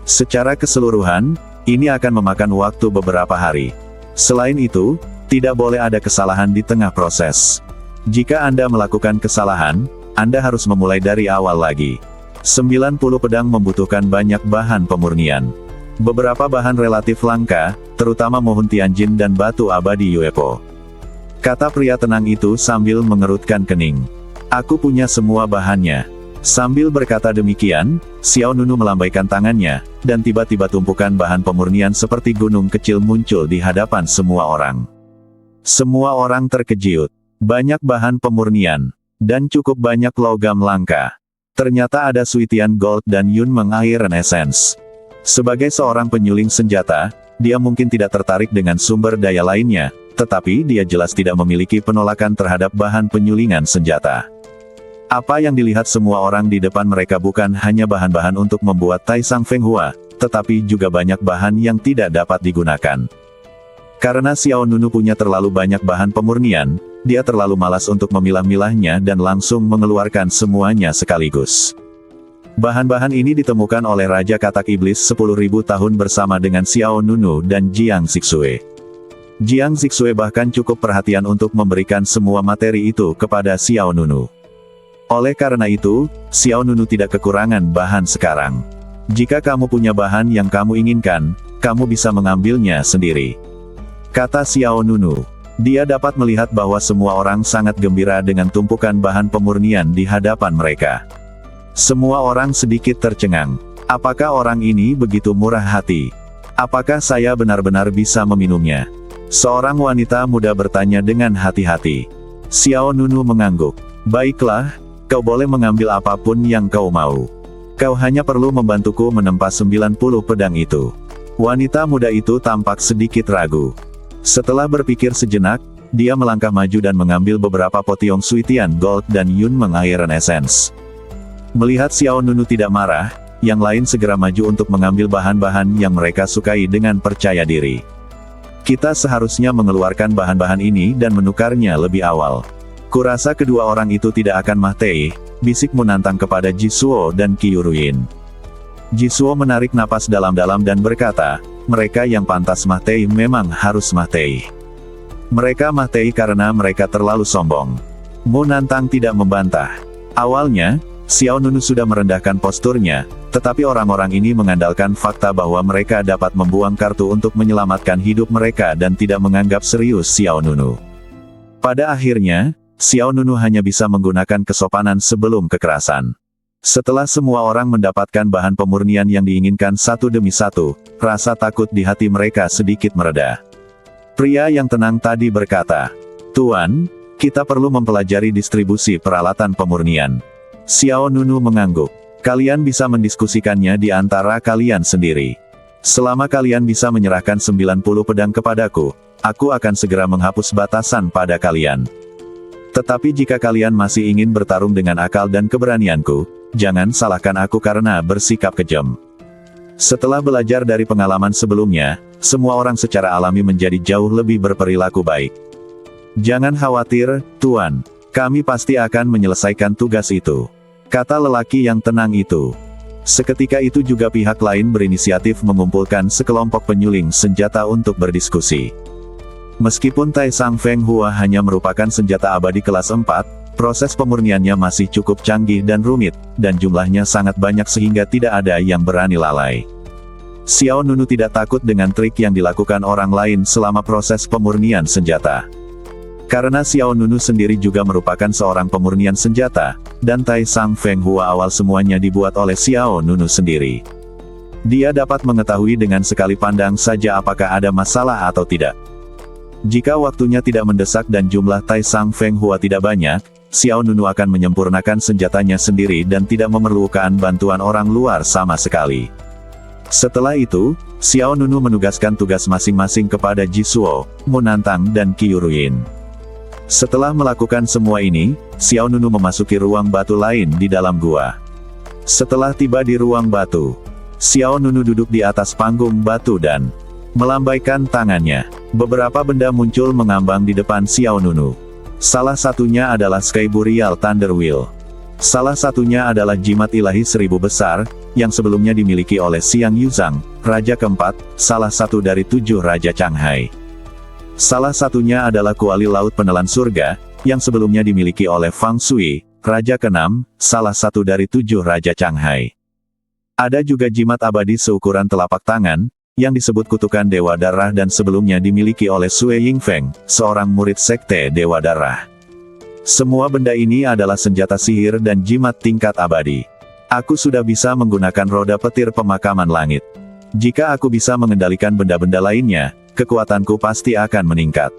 Secara keseluruhan, ini akan memakan waktu beberapa hari. Selain itu, tidak boleh ada kesalahan di tengah proses. Jika Anda melakukan kesalahan, Anda harus memulai dari awal lagi. 90 pedang membutuhkan banyak bahan pemurnian. Beberapa bahan relatif langka, terutama mohon Tianjin dan batu abadi Yuepo. Kata pria tenang itu sambil mengerutkan kening. Aku punya semua bahannya. Sambil berkata demikian, Xiao Nunu melambaikan tangannya, dan tiba-tiba tumpukan bahan pemurnian seperti gunung kecil muncul di hadapan semua orang. Semua orang terkejut. Banyak bahan pemurnian, dan cukup banyak logam langka. Ternyata ada Suitian Gold dan Yunmeng Iron Essence. Sebagai seorang penyuling senjata, dia mungkin tidak tertarik dengan sumber daya lainnya, tetapi dia jelas tidak memiliki penolakan terhadap bahan penyulingan senjata. Apa yang dilihat semua orang di depan mereka bukan hanya bahan-bahan untuk membuat Tai Sang Feng Hua, tetapi juga banyak bahan yang tidak dapat digunakan. Karena Xiao Nunu punya terlalu banyak bahan pemurnian, dia terlalu malas untuk memilah-milahnya dan langsung mengeluarkan semuanya sekaligus. Bahan-bahan ini ditemukan oleh Raja Katak Iblis 10.000 tahun bersama dengan Xiao Nunu dan Jiang Zixue. Jiang Zixue bahkan cukup perhatian untuk memberikan semua materi itu kepada Xiao Nunu. Oleh karena itu, Xiao Nunu tidak kekurangan bahan sekarang. Jika kamu punya bahan yang kamu inginkan, kamu bisa mengambilnya sendiri. Kata Xiao Nunu. Dia dapat melihat bahwa semua orang sangat gembira dengan tumpukan bahan pemurnian di hadapan mereka. Semua orang sedikit tercengang. Apakah orang ini begitu murah hati? Apakah saya benar-benar bisa meminumnya? Seorang wanita muda bertanya dengan hati-hati. Xiao Nunu mengangguk. Baiklah. kau boleh mengambil apapun yang kau mau. Kau hanya perlu membantuku menempa 90 pedang itu. Wanita muda itu tampak sedikit ragu. Setelah berpikir sejenak, dia melangkah maju dan mengambil beberapa potiong Suitian Gold dan Yunmeng Iron Essence. Melihat Xiao Nunu tidak marah, yang lain segera maju untuk mengambil bahan-bahan yang mereka sukai dengan percaya diri. Kita seharusnya mengeluarkan bahan-bahan ini dan menukarnya lebih awal. Kurasa kedua orang itu tidak akan mati, bisik menantang kepada Jisuo dan Kyuruin. Jisuo menarik napas dalam-dalam dan berkata, mereka yang pantas mati memang harus mati. Mereka mati karena mereka terlalu sombong. Munantang tidak membantah. Awalnya, Xiao Nunu sudah merendahkan posturnya, tetapi orang-orang ini mengandalkan fakta bahwa mereka dapat membuang kartu untuk menyelamatkan hidup mereka dan tidak menganggap serius Xiao Nunu. Pada akhirnya, Xiao Nunu hanya bisa menggunakan kesopanan sebelum kekerasan. Setelah semua orang mendapatkan bahan pemurnian yang diinginkan satu demi satu, rasa takut di hati mereka sedikit mereda. Pria yang tenang tadi berkata, "Tuan, kita perlu mempelajari distribusi peralatan pemurnian." Xiao Nunu mengangguk. Kalian bisa mendiskusikannya di antara kalian sendiri. Selama kalian bisa menyerahkan 90 pedang kepadaku, aku akan segera menghapus batasan pada kalian. Tetapi jika kalian masih ingin bertarung dengan akal dan keberanianku, jangan salahkan aku karena bersikap kejam. Setelah belajar dari pengalaman sebelumnya, semua orang secara alami menjadi jauh lebih berperilaku baik. Jangan khawatir, Tuan. Kami pasti akan menyelesaikan tugas itu, kata lelaki yang tenang itu. Seketika itu juga pihak lain berinisiatif mengumpulkan sekelompok penyuling senjata untuk berdiskusi. Meskipun Tai Sang Feng Hua hanya merupakan senjata abadi kelas 4, proses pemurniannya masih cukup canggih dan rumit, dan jumlahnya sangat banyak sehingga tidak ada yang berani lalai. Xiao Nunu tidak takut dengan trik yang dilakukan orang lain selama proses pemurnian senjata. Karena Xiao Nunu sendiri juga merupakan seorang pemurnian senjata, dan Tai Sang Feng Hua awal semuanya dibuat oleh Xiao Nunu sendiri. Dia dapat mengetahui dengan sekali pandang saja apakah ada masalah atau tidak. Jika waktunya tidak mendesak dan jumlah Tai Sang Feng Hua tidak banyak, Xiao Nunu akan menyempurnakan senjatanya sendiri dan tidak memerlukan bantuan orang luar sama sekali. Setelah itu, Xiao Nunu menugaskan tugas masing-masing kepada Jisuo, Munantang dan Kyuruin. Setelah melakukan semua ini, Xiao Nunu memasuki ruang batu lain di dalam gua. Setelah tiba di ruang batu, Xiao Nunu duduk di atas panggung batu dan melambaikan tangannya. Beberapa benda muncul mengambang di depan Xiao Nunu. Salah satunya adalah Sky Burial Thunder Wheel. Salah satunya adalah jimat ilahi 1000 besar, yang sebelumnya dimiliki oleh Xiang Yuzhang, Raja keempat, salah satu dari 7 Raja Changhai. Salah satunya adalah kuali laut penelan surga, yang sebelumnya dimiliki oleh Fang Shui, Raja keenam, salah satu dari 7 Raja Changhai. Ada juga jimat abadi seukuran telapak tangan, yang disebut kutukan Dewa Darah dan sebelumnya dimiliki oleh Sui Yingfeng, seorang murid sekte Dewa Darah. Semua benda ini adalah senjata sihir dan jimat tingkat abadi. Aku sudah bisa menggunakan roda petir pemakaman langit. Jika aku bisa mengendalikan benda-benda lainnya, kekuatanku pasti akan meningkat,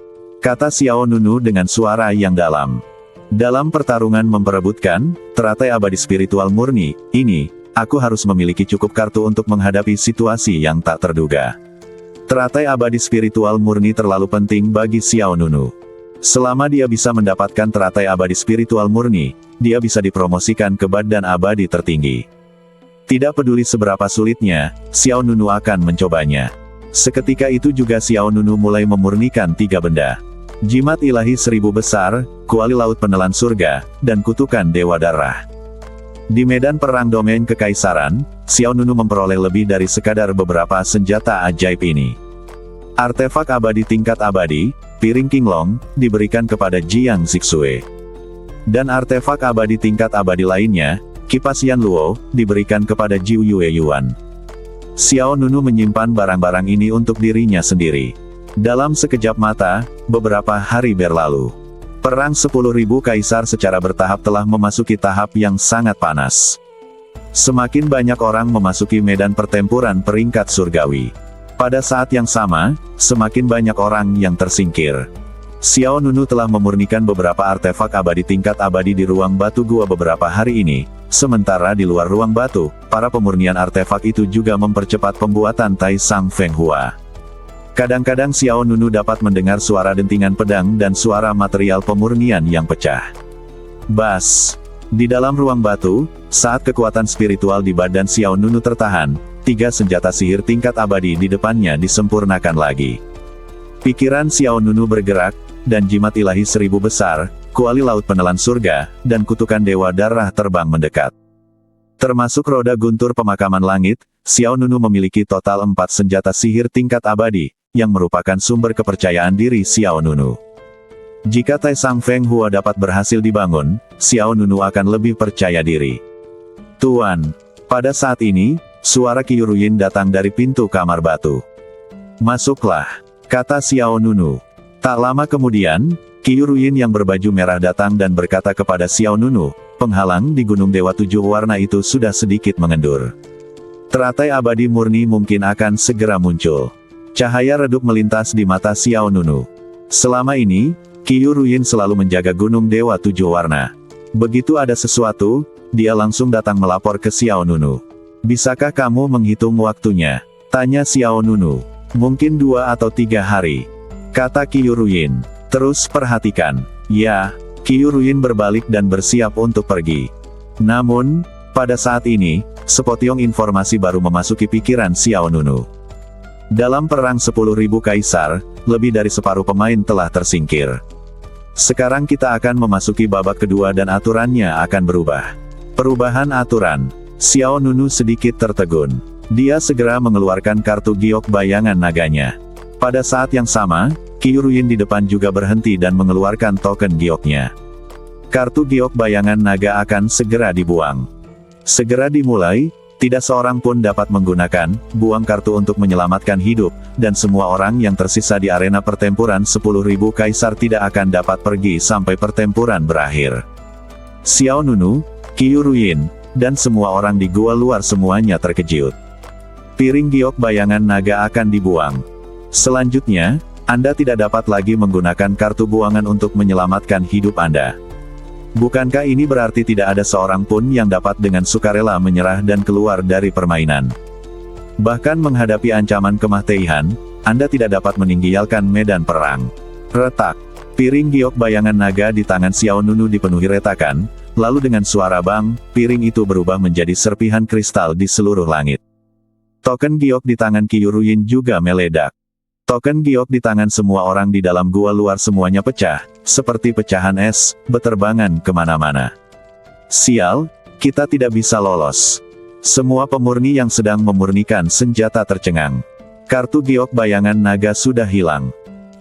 kata Xiao Nunu dengan suara yang dalam. Dalam pertarungan memperebutkan teratai abadi spiritual murni ini, aku harus memiliki cukup kartu untuk menghadapi situasi yang tak terduga. Teratai abadi spiritual murni terlalu penting bagi Xiao Nunu. Selama dia bisa mendapatkan teratai abadi spiritual murni, dia bisa dipromosikan ke badan abadi tertinggi. Tidak peduli seberapa sulitnya, Xiao Nunu akan mencobanya. Seketika itu juga Xiao Nunu mulai memurnikan 3 benda. Jimat ilahi 1000 besar, kuali laut penelan surga, dan kutukan Dewa Darah. Di medan perang domain kekaisaran, Xiao Nunu memperoleh lebih dari sekadar beberapa senjata ajaib ini. Artefak abadi tingkat abadi, piring Qinglong, diberikan kepada Jiang Zixue. Dan artefak abadi tingkat abadi lainnya, kipas Yan Luo, diberikan kepada Jiu Yue Yuan. Xiao Nunu menyimpan barang-barang ini untuk dirinya sendiri. Dalam sekejap mata, beberapa hari berlalu. Perang 10.000 kaisar secara bertahap telah memasuki tahap yang sangat panas. Semakin banyak orang memasuki medan pertempuran peringkat surgawi. Pada saat yang sama, semakin banyak orang yang tersingkir. Xiao Nunu telah memurnikan beberapa artefak abadi tingkat abadi di ruang batu gua beberapa hari ini, sementara di luar ruang batu, para pemurnian artefak itu juga mempercepat pembuatan Tai Sang Feng Hua. Kadang-kadang Xiao Nunu dapat mendengar suara dentingan pedang dan suara material pemurnian yang pecah. Bas! Di dalam ruang batu, saat kekuatan spiritual di badan Xiao Nunu tertahan, 3 senjata sihir tingkat abadi di depannya disempurnakan lagi. Pikiran Xiao Nunu bergerak, dan jimat ilahi 1000 besar, kuali laut penelan surga, dan kutukan dewa darah terbang mendekat. Termasuk roda guntur pemakaman langit, Xiao Nunu memiliki total 4 senjata sihir tingkat abadi, yang merupakan sumber kepercayaan diri Xiao Nunu. Jika Tai Sang Feng Hua dapat berhasil dibangun, Xiao Nunu akan lebih percaya diri. Tuan, pada saat ini, suara Qiu Ruyin datang dari pintu kamar batu. Masuklah, kata Xiao Nunu. Tak lama kemudian, Qiu Ruyin yang berbaju merah datang dan berkata kepada Xiao Nunu, penghalang di Gunung Dewa 7 warna itu sudah sedikit mengendur. Teratai abadi murni mungkin akan segera muncul. Cahaya redup melintas di mata Xiao Nunu. Selama ini, Qiu Ruyin selalu menjaga Gunung Dewa 7 warna. Begitu ada sesuatu, dia langsung datang melapor ke Xiao Nunu. Bisakah kamu menghitung waktunya? Tanya Xiao Nunu. Mungkin 2 atau 3 hari. Kata Qiu Ruyin. Terus perhatikan. Ya, Qiu Ruyin berbalik dan bersiap untuk pergi. Namun, pada saat ini, sepotiong informasi baru memasuki pikiran Xiao Nunu. Dalam perang 10.000 kaisar, lebih dari separuh pemain telah tersingkir. Sekarang kita akan memasuki babak kedua dan aturannya akan berubah. Perubahan aturan. Xiao Nunu sedikit tertegun. Dia segera mengeluarkan kartu giok bayangan naganya. Pada saat yang sama, Qiu Ruyin di depan juga berhenti dan mengeluarkan token gioknya. Kartu giok bayangan naga akan segera dibuang. Segera dimulai. Tidak seorang pun dapat menggunakan, buang kartu untuk menyelamatkan hidup, dan semua orang yang tersisa di arena pertempuran 10.000 kaisar tidak akan dapat pergi sampai pertempuran berakhir. Xiao Nunu, Qiu Ruyin, dan semua orang di gua luar semuanya terkejut. Piring giok bayangan naga akan dibuang. Selanjutnya, Anda tidak dapat lagi menggunakan kartu buangan untuk menyelamatkan hidup Anda. Bukankah ini berarti tidak ada seorang pun yang dapat dengan sukarela menyerah dan keluar dari permainan? Bahkan menghadapi ancaman kematian, Anda tidak dapat meninggalkan medan perang. Retak. Piring giok bayangan naga di tangan Xiao Nunu dipenuhi retakan, lalu dengan suara bang, piring itu berubah menjadi serpihan kristal di seluruh langit. Token giok di tangan Qiu Ruyin juga meledak. Token giok di tangan semua orang di dalam gua luar semuanya pecah, seperti pecahan es, beterbangan kemana-mana. Sial, kita tidak bisa lolos. Semua pemurni yang sedang memurnikan senjata tercengang. Kartu giok bayangan naga sudah hilang.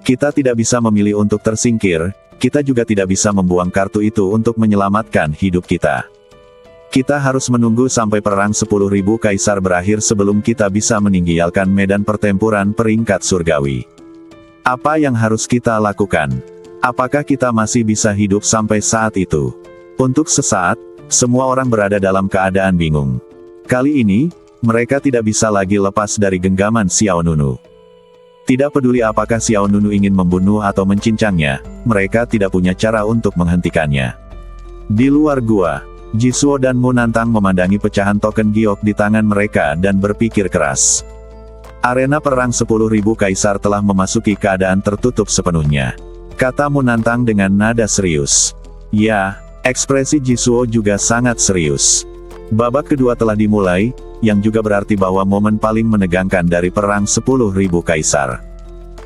Kita tidak bisa memilih untuk tersingkir, kita juga tidak bisa membuang kartu itu untuk menyelamatkan hidup kita. Kita harus menunggu sampai perang 10.000 kaisar berakhir sebelum kita bisa meninggalkan medan pertempuran peringkat surgawi. Apa yang harus kita lakukan? Apakah kita masih bisa hidup sampai saat itu? Untuk sesaat, semua orang berada dalam keadaan bingung. Kali ini, mereka tidak bisa lagi lepas dari genggaman Xiao Nunu. Tidak peduli apakah Xiao Nunu ingin membunuh atau mencincangnya, mereka tidak punya cara untuk menghentikannya. Di luar gua, Jisuo dan Mu Nantang memandangi pecahan token giok di tangan mereka dan berpikir keras. Arena perang 10.000 kaisar telah memasuki keadaan tertutup sepenuhnya. Kata Mu Nantang dengan nada serius. Ya, ekspresi Jisuo juga sangat serius. Babak kedua telah dimulai, yang juga berarti bahwa momen paling menegangkan dari perang 10.000 kaisar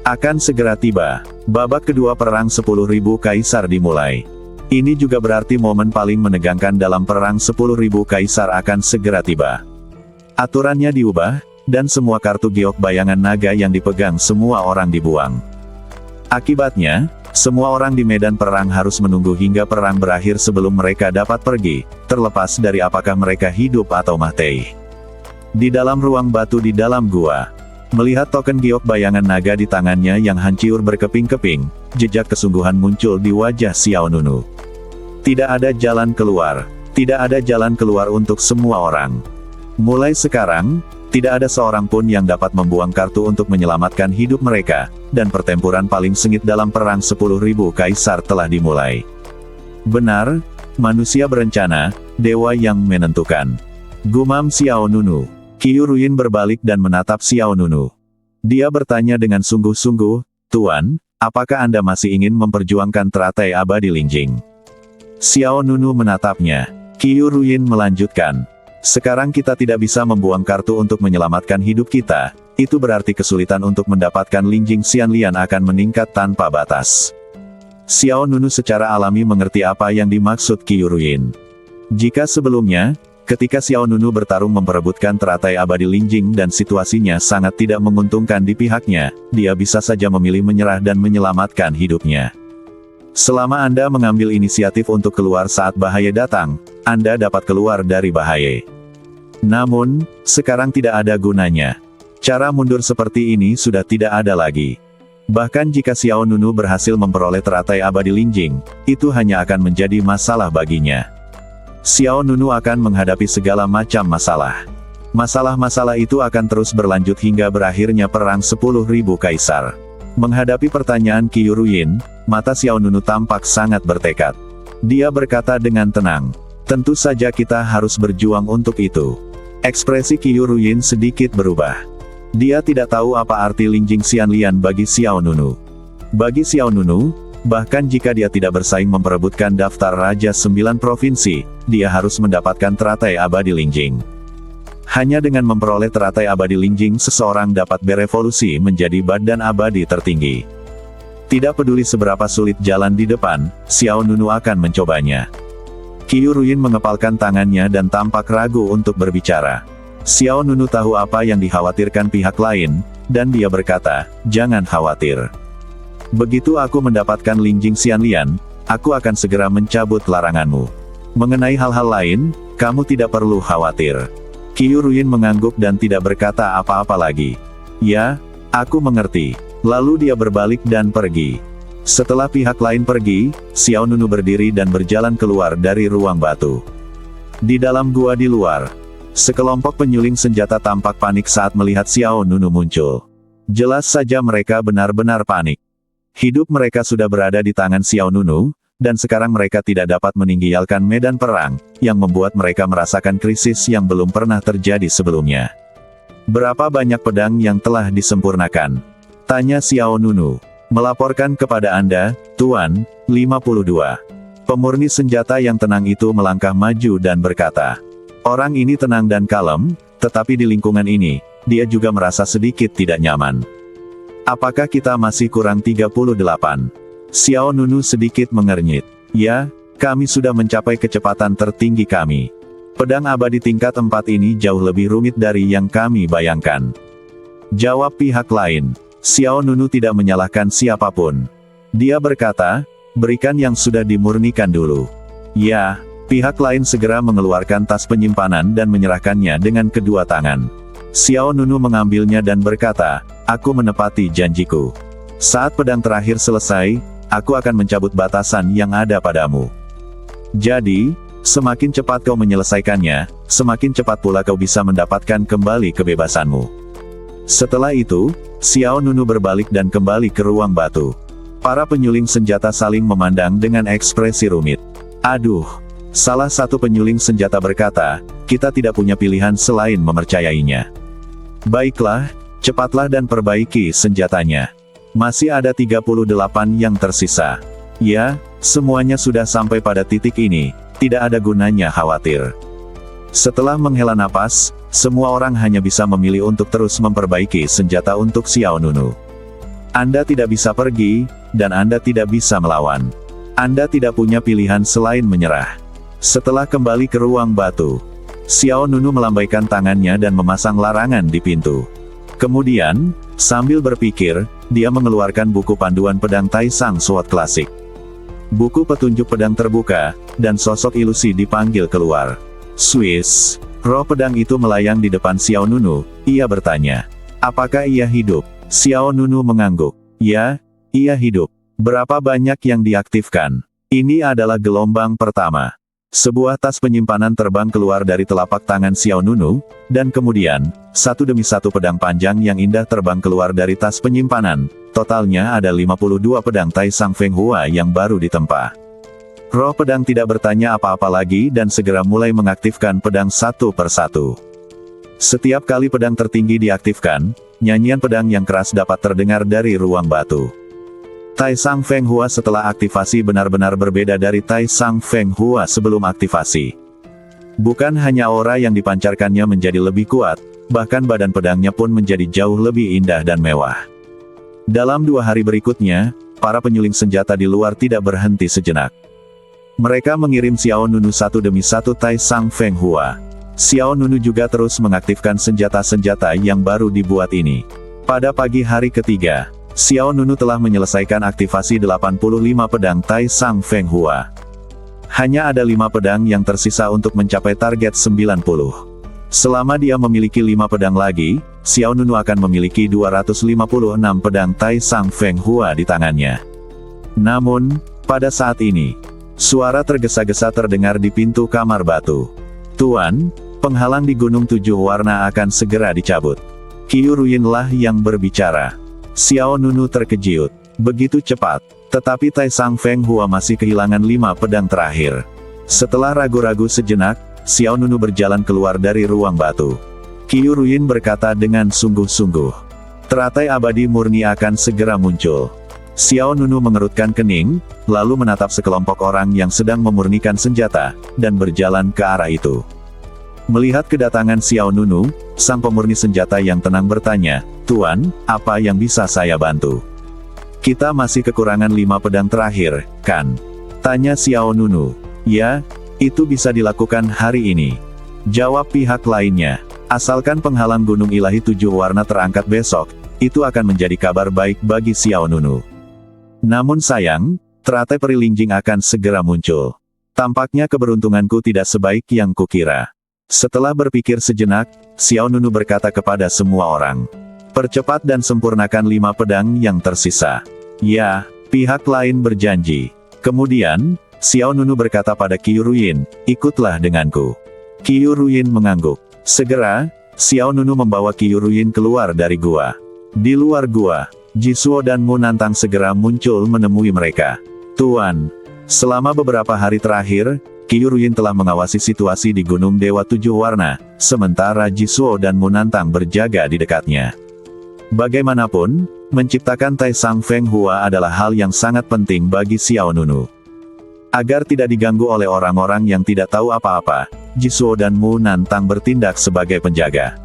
akan segera tiba. Babak kedua perang 10.000 kaisar dimulai. Ini juga berarti momen paling menegangkan dalam perang 10.000 kaisar akan segera tiba. Aturannya diubah, dan semua kartu giok bayangan naga yang dipegang semua orang dibuang. Akibatnya, semua orang di medan perang harus menunggu hingga perang berakhir sebelum mereka dapat pergi, terlepas dari apakah mereka hidup atau mati. Di dalam ruang batu di dalam gua, melihat token giok bayangan naga di tangannya yang hancur berkeping-keping, jejak kesungguhan muncul di wajah Xiao Nunu. Tidak ada jalan keluar. Tidak ada jalan keluar untuk semua orang. Mulai sekarang, Tidak ada seorang pun yang dapat membuang kartu untuk menyelamatkan hidup mereka, dan pertempuran paling sengit dalam perang 10.000 kaisar telah dimulai. Benar, manusia berencana, dewa yang menentukan. Gumam Xiao Nunu. Qiu Ruyin berbalik dan menatap Xiao Nunu. Dia bertanya dengan sungguh-sungguh, "Tuan, apakah Anda masih ingin memperjuangkan teratai abadi Lingjing?" Xiao Nunu menatapnya. Qiu Ruyin melanjutkan, "Sekarang kita tidak bisa membuang kartu untuk menyelamatkan hidup kita, itu berarti kesulitan untuk mendapatkan Lingjing Xianlian akan meningkat tanpa batas." Xiao Nunu secara alami mengerti apa yang dimaksud Qiu Ruyin. Jika sebelumnya, ketika Xiao Nunu bertarung memperebutkan teratai abadi Lingjing dan situasinya sangat tidak menguntungkan di pihaknya, dia bisa saja memilih menyerah dan menyelamatkan hidupnya. Selama Anda mengambil inisiatif untuk keluar saat bahaya datang, Anda dapat keluar dari bahaya. Namun, sekarang tidak ada gunanya. Cara mundur seperti ini sudah tidak ada lagi. Bahkan jika Xiao Nunu berhasil memperoleh teratai abadi Lingjing, itu hanya akan menjadi masalah baginya. Xiao Nunu akan menghadapi segala macam masalah. Masalah-masalah itu akan terus berlanjut hingga berakhirnya perang 10.000 kaisar. Menghadapi pertanyaan Qiu Ruyin, mata Xiao Nunu tampak sangat bertekad. Dia berkata dengan tenang, "Tentu saja kita harus berjuang untuk itu." Ekspresi Qiu Ruyin sedikit berubah. Dia tidak tahu apa arti Lingjing Xianlian bagi Xiao Nunu. Bagi Xiao Nunu, bahkan jika dia tidak bersaing memperebutkan daftar Raja 9 Provinsi, dia harus mendapatkan teratai abadi Lingjing. Hanya dengan memperoleh teratai abadi Lingjing seseorang dapat berevolusi menjadi badan abadi tertinggi. Tidak peduli seberapa sulit jalan di depan, Xiao Nunu akan mencobanya. Qiu Ruyin mengepalkan tangannya dan tampak ragu untuk berbicara. Xiao Nunu tahu apa yang dikhawatirkan pihak lain, dan dia berkata, "Jangan khawatir. Begitu aku mendapatkan Lingjing Xianlian, aku akan segera mencabut laranganmu. Mengenai hal-hal lain, kamu tidak perlu khawatir." Qiu Ruyin mengangguk dan tidak berkata apa-apa lagi. "Ya, aku mengerti." Lalu dia berbalik dan pergi. Setelah pihak lain pergi, Xiao Nunu berdiri dan berjalan keluar dari ruang batu. Di dalam gua di luar, sekelompok penyuling senjata tampak panik saat melihat Xiao Nunu muncul. Jelas saja mereka benar-benar panik. Hidup mereka sudah berada di tangan Xiao Nunu, dan sekarang mereka tidak dapat meninggalkan medan perang, yang membuat mereka merasakan krisis yang belum pernah terjadi sebelumnya. "Berapa banyak pedang yang telah disempurnakan?" tanya Xiao Nunu. "Melaporkan kepada Anda, Tuan, 52. Pemurni senjata yang tenang itu melangkah maju dan berkata. Orang ini tenang dan kalem, tetapi di lingkungan ini, dia juga merasa sedikit tidak nyaman. "Apakah kita masih kurang 38? Xiao Nunu sedikit mengernyit. "Ya, kami sudah mencapai kecepatan tertinggi kami. Pedang abadi tingkat 4 ini jauh lebih rumit dari yang kami bayangkan," jawab pihak lain. Xiao Nunu tidak menyalahkan siapapun. Dia berkata, "Berikan yang sudah dimurnikan dulu." "Ya." Pihak lain segera mengeluarkan tas penyimpanan dan menyerahkannya dengan kedua tangan. Xiao Nunu mengambilnya dan berkata, "Aku menepati janjiku. Saat pedang terakhir selesai, aku akan mencabut batasan yang ada padamu. Jadi, semakin cepat kau menyelesaikannya, semakin cepat pula kau bisa mendapatkan kembali kebebasanmu." Setelah itu, Xiao Nunu berbalik dan kembali ke ruang batu. Para penyuling senjata saling memandang dengan ekspresi rumit. "Aduh." Salah satu penyuling senjata berkata, "Kita tidak punya pilihan selain mempercayainya. Baiklah, cepatlah dan perbaiki senjatanya. Masih ada 38 yang tersisa. Ya, semuanya sudah sampai pada titik ini, tidak ada gunanya khawatir." Setelah menghela napas, semua orang hanya bisa memilih untuk terus memperbaiki senjata untuk Xiao Nunu. Anda tidak bisa pergi, dan Anda tidak bisa melawan. Anda tidak punya pilihan selain menyerah. Setelah kembali ke ruang batu, Xiao Nunu melambaikan tangannya dan memasang larangan di pintu. Kemudian, sambil berpikir, dia mengeluarkan buku panduan pedang Taisang Sword klasik. Buku petunjuk pedang terbuka, dan sosok ilusi dipanggil keluar. Swiss. Roh pedang itu melayang di depan Xiao Nunu. Ia bertanya, "Apakah ia hidup?" Xiao Nunu mengangguk. "Ya, ia hidup." "Berapa banyak yang diaktifkan?" "Ini adalah gelombang pertama." Sebuah tas penyimpanan terbang keluar dari telapak tangan Xiao Nunu, dan kemudian, satu demi satu pedang panjang yang indah terbang keluar dari tas penyimpanan. Totalnya ada 52 pedang Tai Sang Feng Hua yang baru ditempa. Roh pedang tidak bertanya apa-apa lagi dan segera mulai mengaktifkan pedang satu persatu. Setiap kali pedang tertinggi diaktifkan, nyanyian pedang yang keras dapat terdengar dari ruang batu. Tai Sang Feng Hua setelah aktivasi benar-benar berbeda dari Tai Sang Feng Hua sebelum aktivasi. Bukan hanya aura yang dipancarkannya menjadi lebih kuat, bahkan badan pedangnya pun menjadi jauh lebih indah dan mewah. Dalam 2 hari berikutnya, para penyuling senjata di luar tidak berhenti sejenak. Mereka mengirim Xiao Nunu satu demi satu Tai Sang Feng Hua. Xiao Nunu juga terus mengaktifkan senjata-senjata yang baru dibuat ini. Pada pagi hari ketiga, Xiao Nunu telah menyelesaikan aktivasi 85 pedang Tai Sang Feng Hua. Hanya ada 5 pedang yang tersisa untuk mencapai target 90. Selama dia memiliki 5 pedang lagi, Xiao Nunu akan memiliki 256 pedang Tai Sang Feng Hua di tangannya. Namun, pada saat ini, suara tergesa-gesa terdengar di pintu kamar batu. "Tuan, penghalang di Gunung 7 Warna akan segera dicabut." Qiu Ruyin-lah yang berbicara. Xiao Nunu terkejut. Begitu cepat. Tetapi Tai Sang Feng Hua masih kehilangan 5 pedang terakhir. Setelah ragu-ragu sejenak, Xiao Nunu berjalan keluar dari ruang batu. Qiu Ruyin berkata dengan sungguh-sungguh, "Teratai abadi murni akan segera muncul." Xiao Nunu mengerutkan kening, lalu menatap sekelompok orang yang sedang memurnikan senjata, dan berjalan ke arah itu. Melihat kedatangan Xiao Nunu, sang pemurni senjata yang tenang bertanya, "Tuan, apa yang bisa saya bantu?" "Kita masih kekurangan 5 pedang terakhir, kan?" tanya Xiao Nunu. "Ya, itu bisa dilakukan hari ini," jawab pihak lainnya. "Asalkan penghalang Gunung Ilahi 7 Warna terangkat besok, itu akan menjadi kabar baik bagi Xiao Nunu. Namun sayang, teratai peri Lingjing akan segera muncul. Tampaknya keberuntunganku tidak sebaik yang kukira." Setelah berpikir sejenak, Xiao Nunu berkata kepada semua orang, "Percepat dan sempurnakan 5 pedang yang tersisa." "Ya," pihak lain berjanji. Kemudian, Xiao Nunu berkata pada Qiu Ruyin, "Ikutlah denganku." Qiu Ruyin mengangguk. Segera, Xiao Nunu membawa Qiu Ruyin keluar dari gua. Di luar gua, Jisuo dan Mu Nantang segera muncul menemui mereka. "Tuan, selama beberapa hari terakhir, Qiu Ruyin telah mengawasi situasi di Gunung Dewa 7 Warna, sementara Jisuo dan Mu Nantang berjaga di dekatnya. Bagaimanapun, menciptakan Tai Sang Feng Hua adalah hal yang sangat penting bagi Xiao Nunu. Agar tidak diganggu oleh orang-orang yang tidak tahu apa-apa, Jisuo dan Mu Nantang bertindak sebagai penjaga.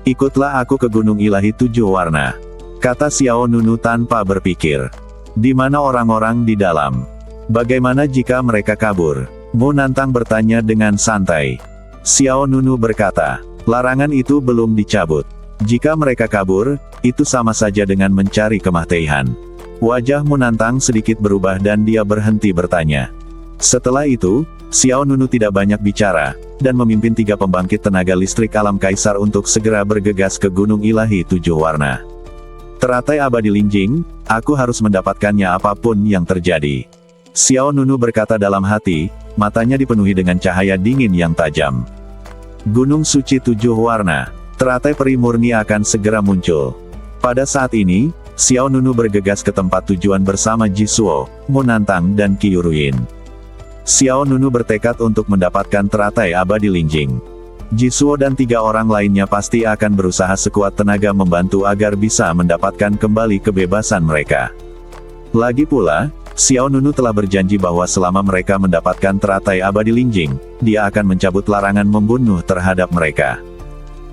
"Ikutlah aku ke Gunung Ilahi 7 Warna," kata Xiao Nunu tanpa berpikir. "Di mana orang-orang di dalam? Bagaimana jika mereka kabur?" Mu Nantang bertanya dengan santai. Xiao Nunu berkata, "Larangan itu belum dicabut. Jika mereka kabur, itu sama saja dengan mencari kematian." Wajah Mu Nantang sedikit berubah dan dia berhenti bertanya. Setelah itu, Xiao Nunu tidak banyak bicara, dan memimpin 3 pembangkit tenaga listrik alam kaisar untuk segera bergegas ke Gunung Ilahi 7 Warna. "Teratai abadi Lingjing, aku harus mendapatkannya apapun yang terjadi," Xiao Nunu berkata dalam hati, matanya dipenuhi dengan cahaya dingin yang tajam. Gunung Suci 7 Warna, teratai peri murni akan segera muncul. Pada saat ini, Xiao Nunu bergegas ke tempat tujuan bersama Jisuo, Mu Nantang dan Qiu Ruyin. Xiao Nunu bertekad untuk mendapatkan teratai abadi Lingjing. Jisuo dan 3 orang lainnya pasti akan berusaha sekuat tenaga membantu agar bisa mendapatkan kembali kebebasan mereka. Lagi pula, Xiao Nunu telah berjanji bahwa selama mereka mendapatkan teratai abadi Lingjing, dia akan mencabut larangan membunuh terhadap mereka.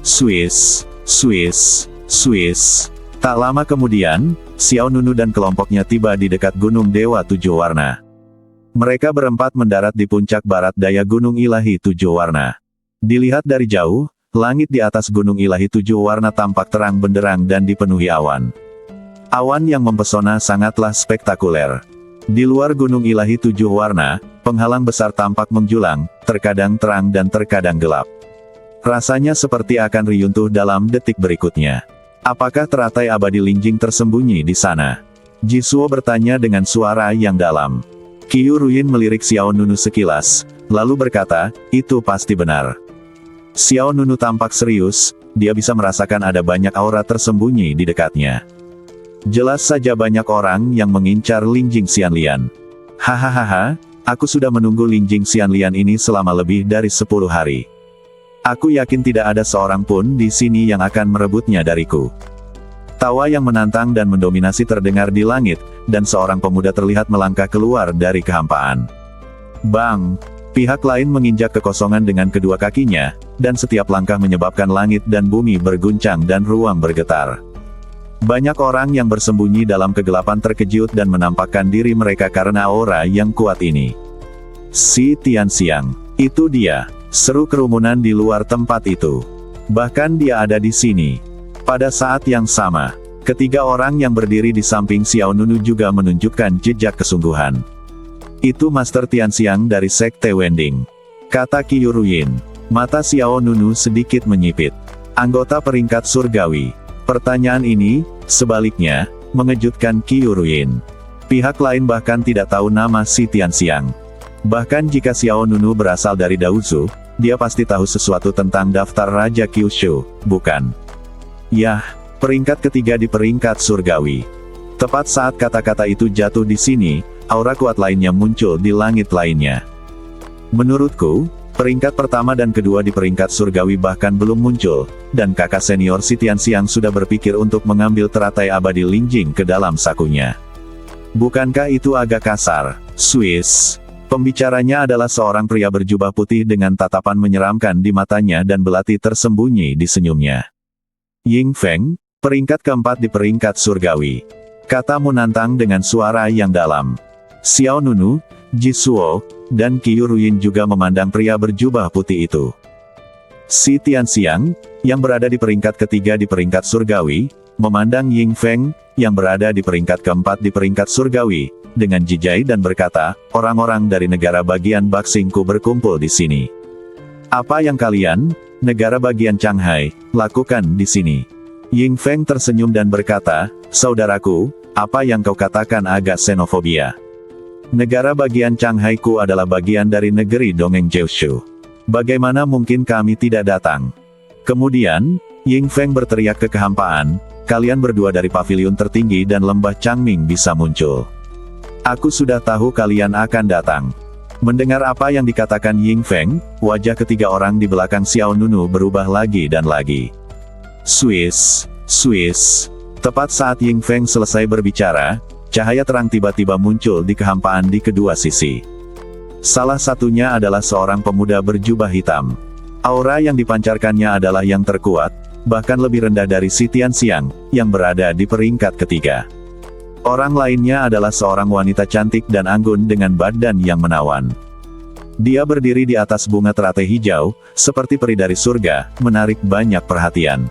Swiss, Swiss, Swiss. Tak lama kemudian, Xiao Nunu dan kelompoknya tiba di dekat Gunung Dewa 7 Warna. Mereka berempat mendarat di puncak barat daya Gunung Ilahi 7 Warna. Dilihat dari jauh, langit di atas Gunung Ilahi 7 Warna tampak terang benderang dan dipenuhi awan. Awan yang mempesona sangatlah spektakuler. Di luar Gunung Ilahi 7 Warna, penghalang besar tampak menjulang, terkadang terang dan terkadang gelap. Rasanya seperti akan riyuntuh dalam detik berikutnya. "Apakah teratai abadi Lingjing tersembunyi di sana?" Jisuo bertanya dengan suara yang dalam. Qiu Ruyin melirik Xiao Nunu sekilas, lalu berkata, itu pasti benar. Xiao Nunu tampak serius, dia bisa merasakan ada banyak aura tersembunyi di dekatnya. Jelas saja banyak orang yang mengincar Lingjing Xianlian. Hahaha, aku sudah menunggu Lingjing Xianlian ini selama lebih dari 10 hari. Aku yakin tidak ada seorang pun di sini yang akan merebutnya dariku. Tawa yang menantang dan mendominasi terdengar di langit, dan seorang pemuda terlihat melangkah keluar dari kehampaan. Bang! Pihak lain menginjak kekosongan dengan kedua kakinya, dan setiap langkah menyebabkan langit dan bumi berguncang dan ruang bergetar. Banyak orang yang bersembunyi dalam kegelapan terkejut dan menampakkan diri mereka karena aura yang kuat ini. Si Tianxiang, itu dia! Seru kerumunan di luar tempat itu. Bahkan dia ada di sini. Pada saat yang sama, ketiga orang yang berdiri di samping Xiao Nunu juga menunjukkan jejak kesungguhan. Itu Master Tianxiang dari Sekte Wending, kata Qiu Ruyin. Mata Xiao Nunu sedikit menyipit. Anggota peringkat surgawi. Pertanyaan ini, sebaliknya, mengejutkan Qiu Ruyin. Pihak lain bahkan tidak tahu nama si Tianxiang. Bahkan jika Xiao Nunu berasal dari Daozu, dia pasti tahu sesuatu tentang daftar Raja Kyushu, bukan? Yah, peringkat ketiga di peringkat surgawi. Tepat saat kata-kata itu jatuh di sini, aura kuat lainnya muncul di langit lainnya. Menurutku, peringkat pertama dan kedua di peringkat surgawi bahkan belum muncul, dan kakak senior si Tianxiang sudah berpikir untuk mengambil teratai abadi Lingjing ke dalam sakunya. Bukankah itu agak kasar, Swiss? Pembicaranya adalah seorang pria berjubah putih dengan tatapan menyeramkan di matanya dan belati tersembunyi di senyumnya. Ying Feng, peringkat keempat di peringkat surgawi. Kata menantang dengan suara yang dalam. Xiao Nunu, Jisuo, dan Qiu Ruyin juga memandang pria berjubah putih itu. Si Tianxiang, yang berada di peringkat ketiga di peringkat surgawi, memandang Ying Feng, yang berada di peringkat keempat di peringkat surgawi, dengan jijai dan berkata, orang-orang dari negara bagian Baksingku berkumpul di sini. Apa yang kalian, negara bagian Changhai, lakukan di sini? Ying Feng tersenyum dan berkata, saudaraku, apa yang kau katakan agak xenofobia. Negara bagian Changhai-ku adalah bagian dari negeri Dongeng Jiushu. Bagaimana mungkin kami tidak datang? Kemudian, Ying Feng berteriak ke kehampaan, kalian berdua dari pavilion tertinggi dan lembah Changming bisa muncul. Aku sudah tahu kalian akan datang. Mendengar apa yang dikatakan Ying Feng, wajah ketiga orang di belakang Xiao Nunu berubah lagi dan lagi. Swiss. Tepat saat Ying Feng selesai berbicara, cahaya terang tiba-tiba muncul di kehampaan di kedua sisi. Salah satunya adalah seorang pemuda berjubah hitam. Aura yang dipancarkannya adalah yang terkuat, bahkan lebih rendah dari si Tianxiang, yang berada di peringkat ketiga. Orang lainnya adalah seorang wanita cantik dan anggun dengan badan yang menawan. Dia berdiri di atas bunga teratai hijau, seperti peri dari surga, menarik banyak perhatian.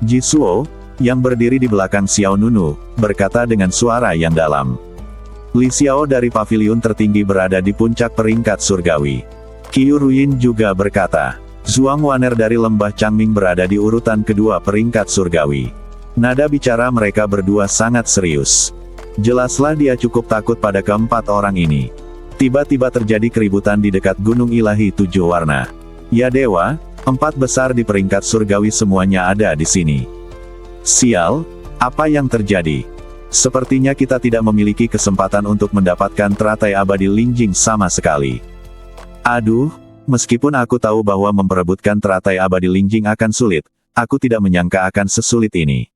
Jisuo, yang berdiri di belakang Xiao Nunu, berkata dengan suara yang dalam. Li Xiao dari pavilion tertinggi berada di puncak peringkat surgawi. Qiu Ruyin juga berkata. Zhuang Waner dari lembah Changming berada di urutan kedua peringkat surgawi. Nada bicara mereka berdua sangat serius. Jelaslah dia cukup takut pada keempat orang ini. Tiba-tiba terjadi keributan di dekat Gunung Ilahi Tujuh Warna. Ya dewa, empat besar di peringkat surgawi semuanya ada di sini. Sial, apa yang terjadi? Sepertinya kita tidak memiliki kesempatan untuk mendapatkan teratai abadi Lingjing sama sekali. Aduh, meskipun aku tahu bahwa memperebutkan teratai abadi Lingjing akan sulit, aku tidak menyangka akan sesulit ini.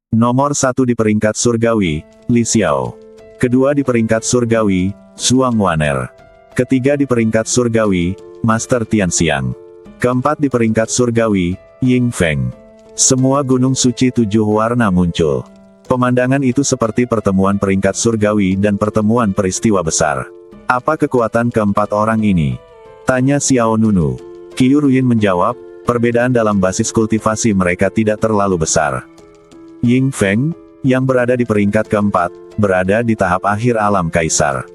Nomor 1 di peringkat surgawi, Li Xiao. Kedua di peringkat surgawi, Zhuang Waner. Ketiga di peringkat surgawi, Master Tianxiang. Keempat di peringkat surgawi, Ying Feng. Semua gunung suci tujuh warna muncul. Pemandangan itu seperti pertemuan peringkat surgawi dan pertemuan peristiwa besar. Apa kekuatan keempat orang ini? Tanya Xiao Nunu. Qiu Ruyin menjawab, perbedaan dalam basis kultivasi mereka tidak terlalu besar. Ying Feng, yang berada di peringkat keempat, berada di tahap akhir alam kaisar.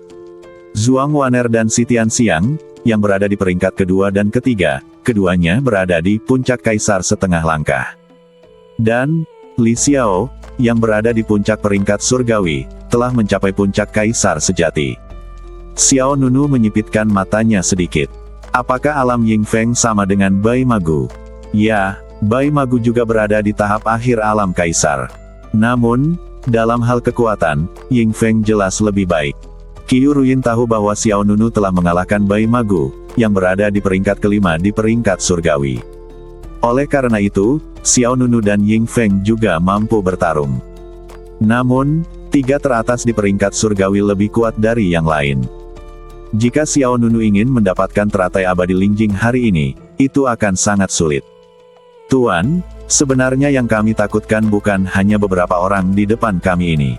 Zhuang Waner dan si Tianxiang, yang berada di peringkat kedua dan ketiga, keduanya berada di puncak kaisar setengah langkah. Dan, Li Xiao, yang berada di puncak peringkat surgawi, telah mencapai puncak kaisar sejati. Xiao Nunu menyipitkan matanya sedikit. Apakah alam Ying Feng sama dengan Bai Magu? Ya, Bai Magu juga berada di tahap akhir alam kaisar. Namun, dalam hal kekuatan, Ying Feng jelas lebih baik. Qiu Ruyin tahu bahwa Xiao Nunu telah mengalahkan Bai Magu, yang berada di peringkat kelima di peringkat surgawi. Oleh karena itu, Xiao Nunu dan Ying Feng juga mampu bertarung. Namun, tiga teratas di peringkat surgawi lebih kuat dari yang lain. Jika Xiao Nunu ingin mendapatkan teratai abadi Lingjing hari ini, itu akan sangat sulit. Tuan, sebenarnya yang kami takutkan bukan hanya beberapa orang di depan kami ini.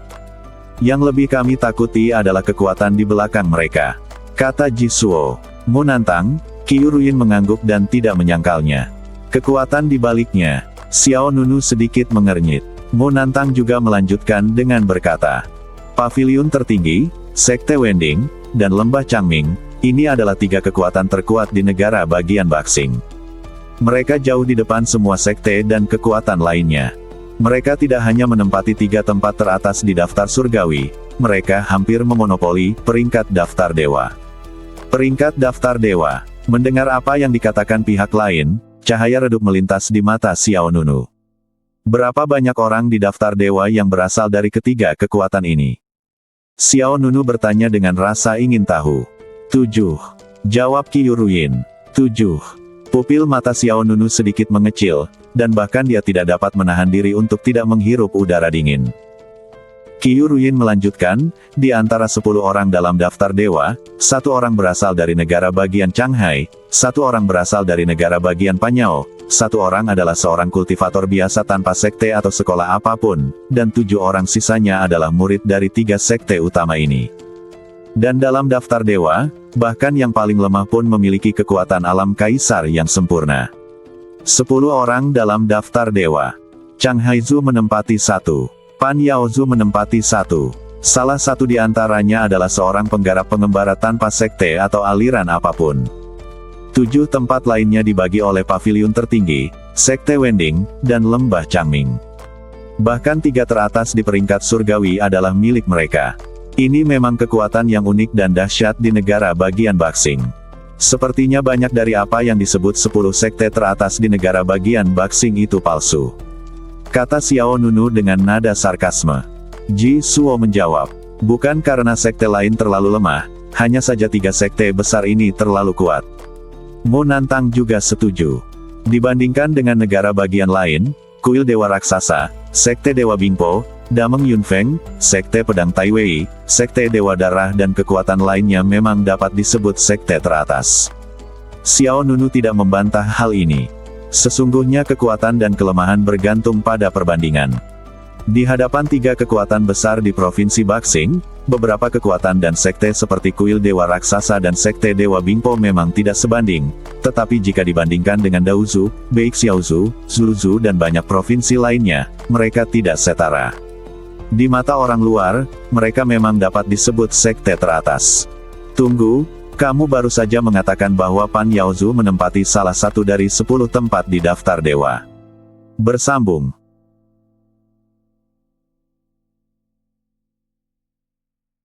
Yang lebih kami takuti adalah kekuatan di belakang mereka, kata Jisuo. Menantang, Qiu Ruyin mengangguk dan tidak menyangkalnya. Kekuatan di baliknya. Xiao Nunu sedikit mengernyit. Menantang juga melanjutkan dengan berkata, Paviliun tertinggi, Sekte Wending, dan Lembah Changming, ini adalah tiga kekuatan terkuat di negara bagian Baxing. Mereka jauh di depan semua sekte dan kekuatan lainnya. Mereka tidak hanya menempati tiga tempat teratas di daftar surgawi, mereka hampir memonopoli peringkat daftar dewa. Peringkat daftar dewa. Mendengar apa yang dikatakan pihak lain, cahaya redup melintas di mata Xiao Nunu. Berapa banyak orang di daftar dewa yang berasal dari ketiga kekuatan ini? Xiao Nunu bertanya dengan rasa ingin tahu. 7. Jawab Qiu Ruyin. 7. Pupil mata Xiao Nunu sedikit mengecil, dan bahkan dia tidak dapat menahan diri untuk tidak menghirup udara dingin. Qiu Ruyin melanjutkan, di antara 10 orang dalam daftar dewa, 1 orang berasal dari negara bagian Changhai, 1 orang berasal dari negara bagian Panyao, 1 orang adalah seorang kultivator biasa tanpa sekte atau sekolah apapun, dan 7 orang sisanya adalah murid dari 3 sekte utama ini. Dan dalam daftar dewa, bahkan yang paling lemah pun memiliki kekuatan alam kaisar yang sempurna. 10 orang dalam daftar dewa. Chang Haizu menempati 1. Pan Yaozu menempati 1. Salah satu di antaranya adalah seorang penggarap pengembara tanpa sekte atau aliran apapun. 7 tempat lainnya dibagi oleh Paviliun tertinggi, Sekte Wending, dan Lembah Changming. Bahkan 3 teratas di peringkat surgawi adalah milik mereka. Ini memang kekuatan yang unik dan dahsyat di negara bagian Baxing. Sepertinya banyak dari apa yang disebut 10 sekte teratas di negara bagian Baxing itu palsu, kata Xiao Nunu dengan nada sarkasme. Jisuo menjawab, bukan karena sekte lain terlalu lemah, hanya saja 3 sekte besar ini terlalu kuat. Menantang juga setuju. Dibandingkan dengan negara bagian lain, kuil Dewa Raksasa, Sekte Dewa Bingpo, Dameng Yunfeng, Sekte Pedang Taiwei, Sekte Dewa Darah dan kekuatan lainnya memang dapat disebut sekte teratas. Xiao Nunu tidak membantah hal ini. Sesungguhnya kekuatan dan kelemahan bergantung pada perbandingan. Di hadapan 3 kekuatan besar di Provinsi Baxing, beberapa kekuatan dan sekte seperti kuil Dewa Raksasa dan Sekte Dewa Bingpo memang tidak sebanding, tetapi jika dibandingkan dengan Daozu, Beixiaozu, Zuluzu dan banyak provinsi lainnya, mereka tidak setara. Di mata orang luar, mereka memang dapat disebut sekte teratas. Tunggu, kamu baru saja mengatakan bahwa Pan Yaozu menempati salah satu dari 10 tempat di daftar dewa. Bersambung.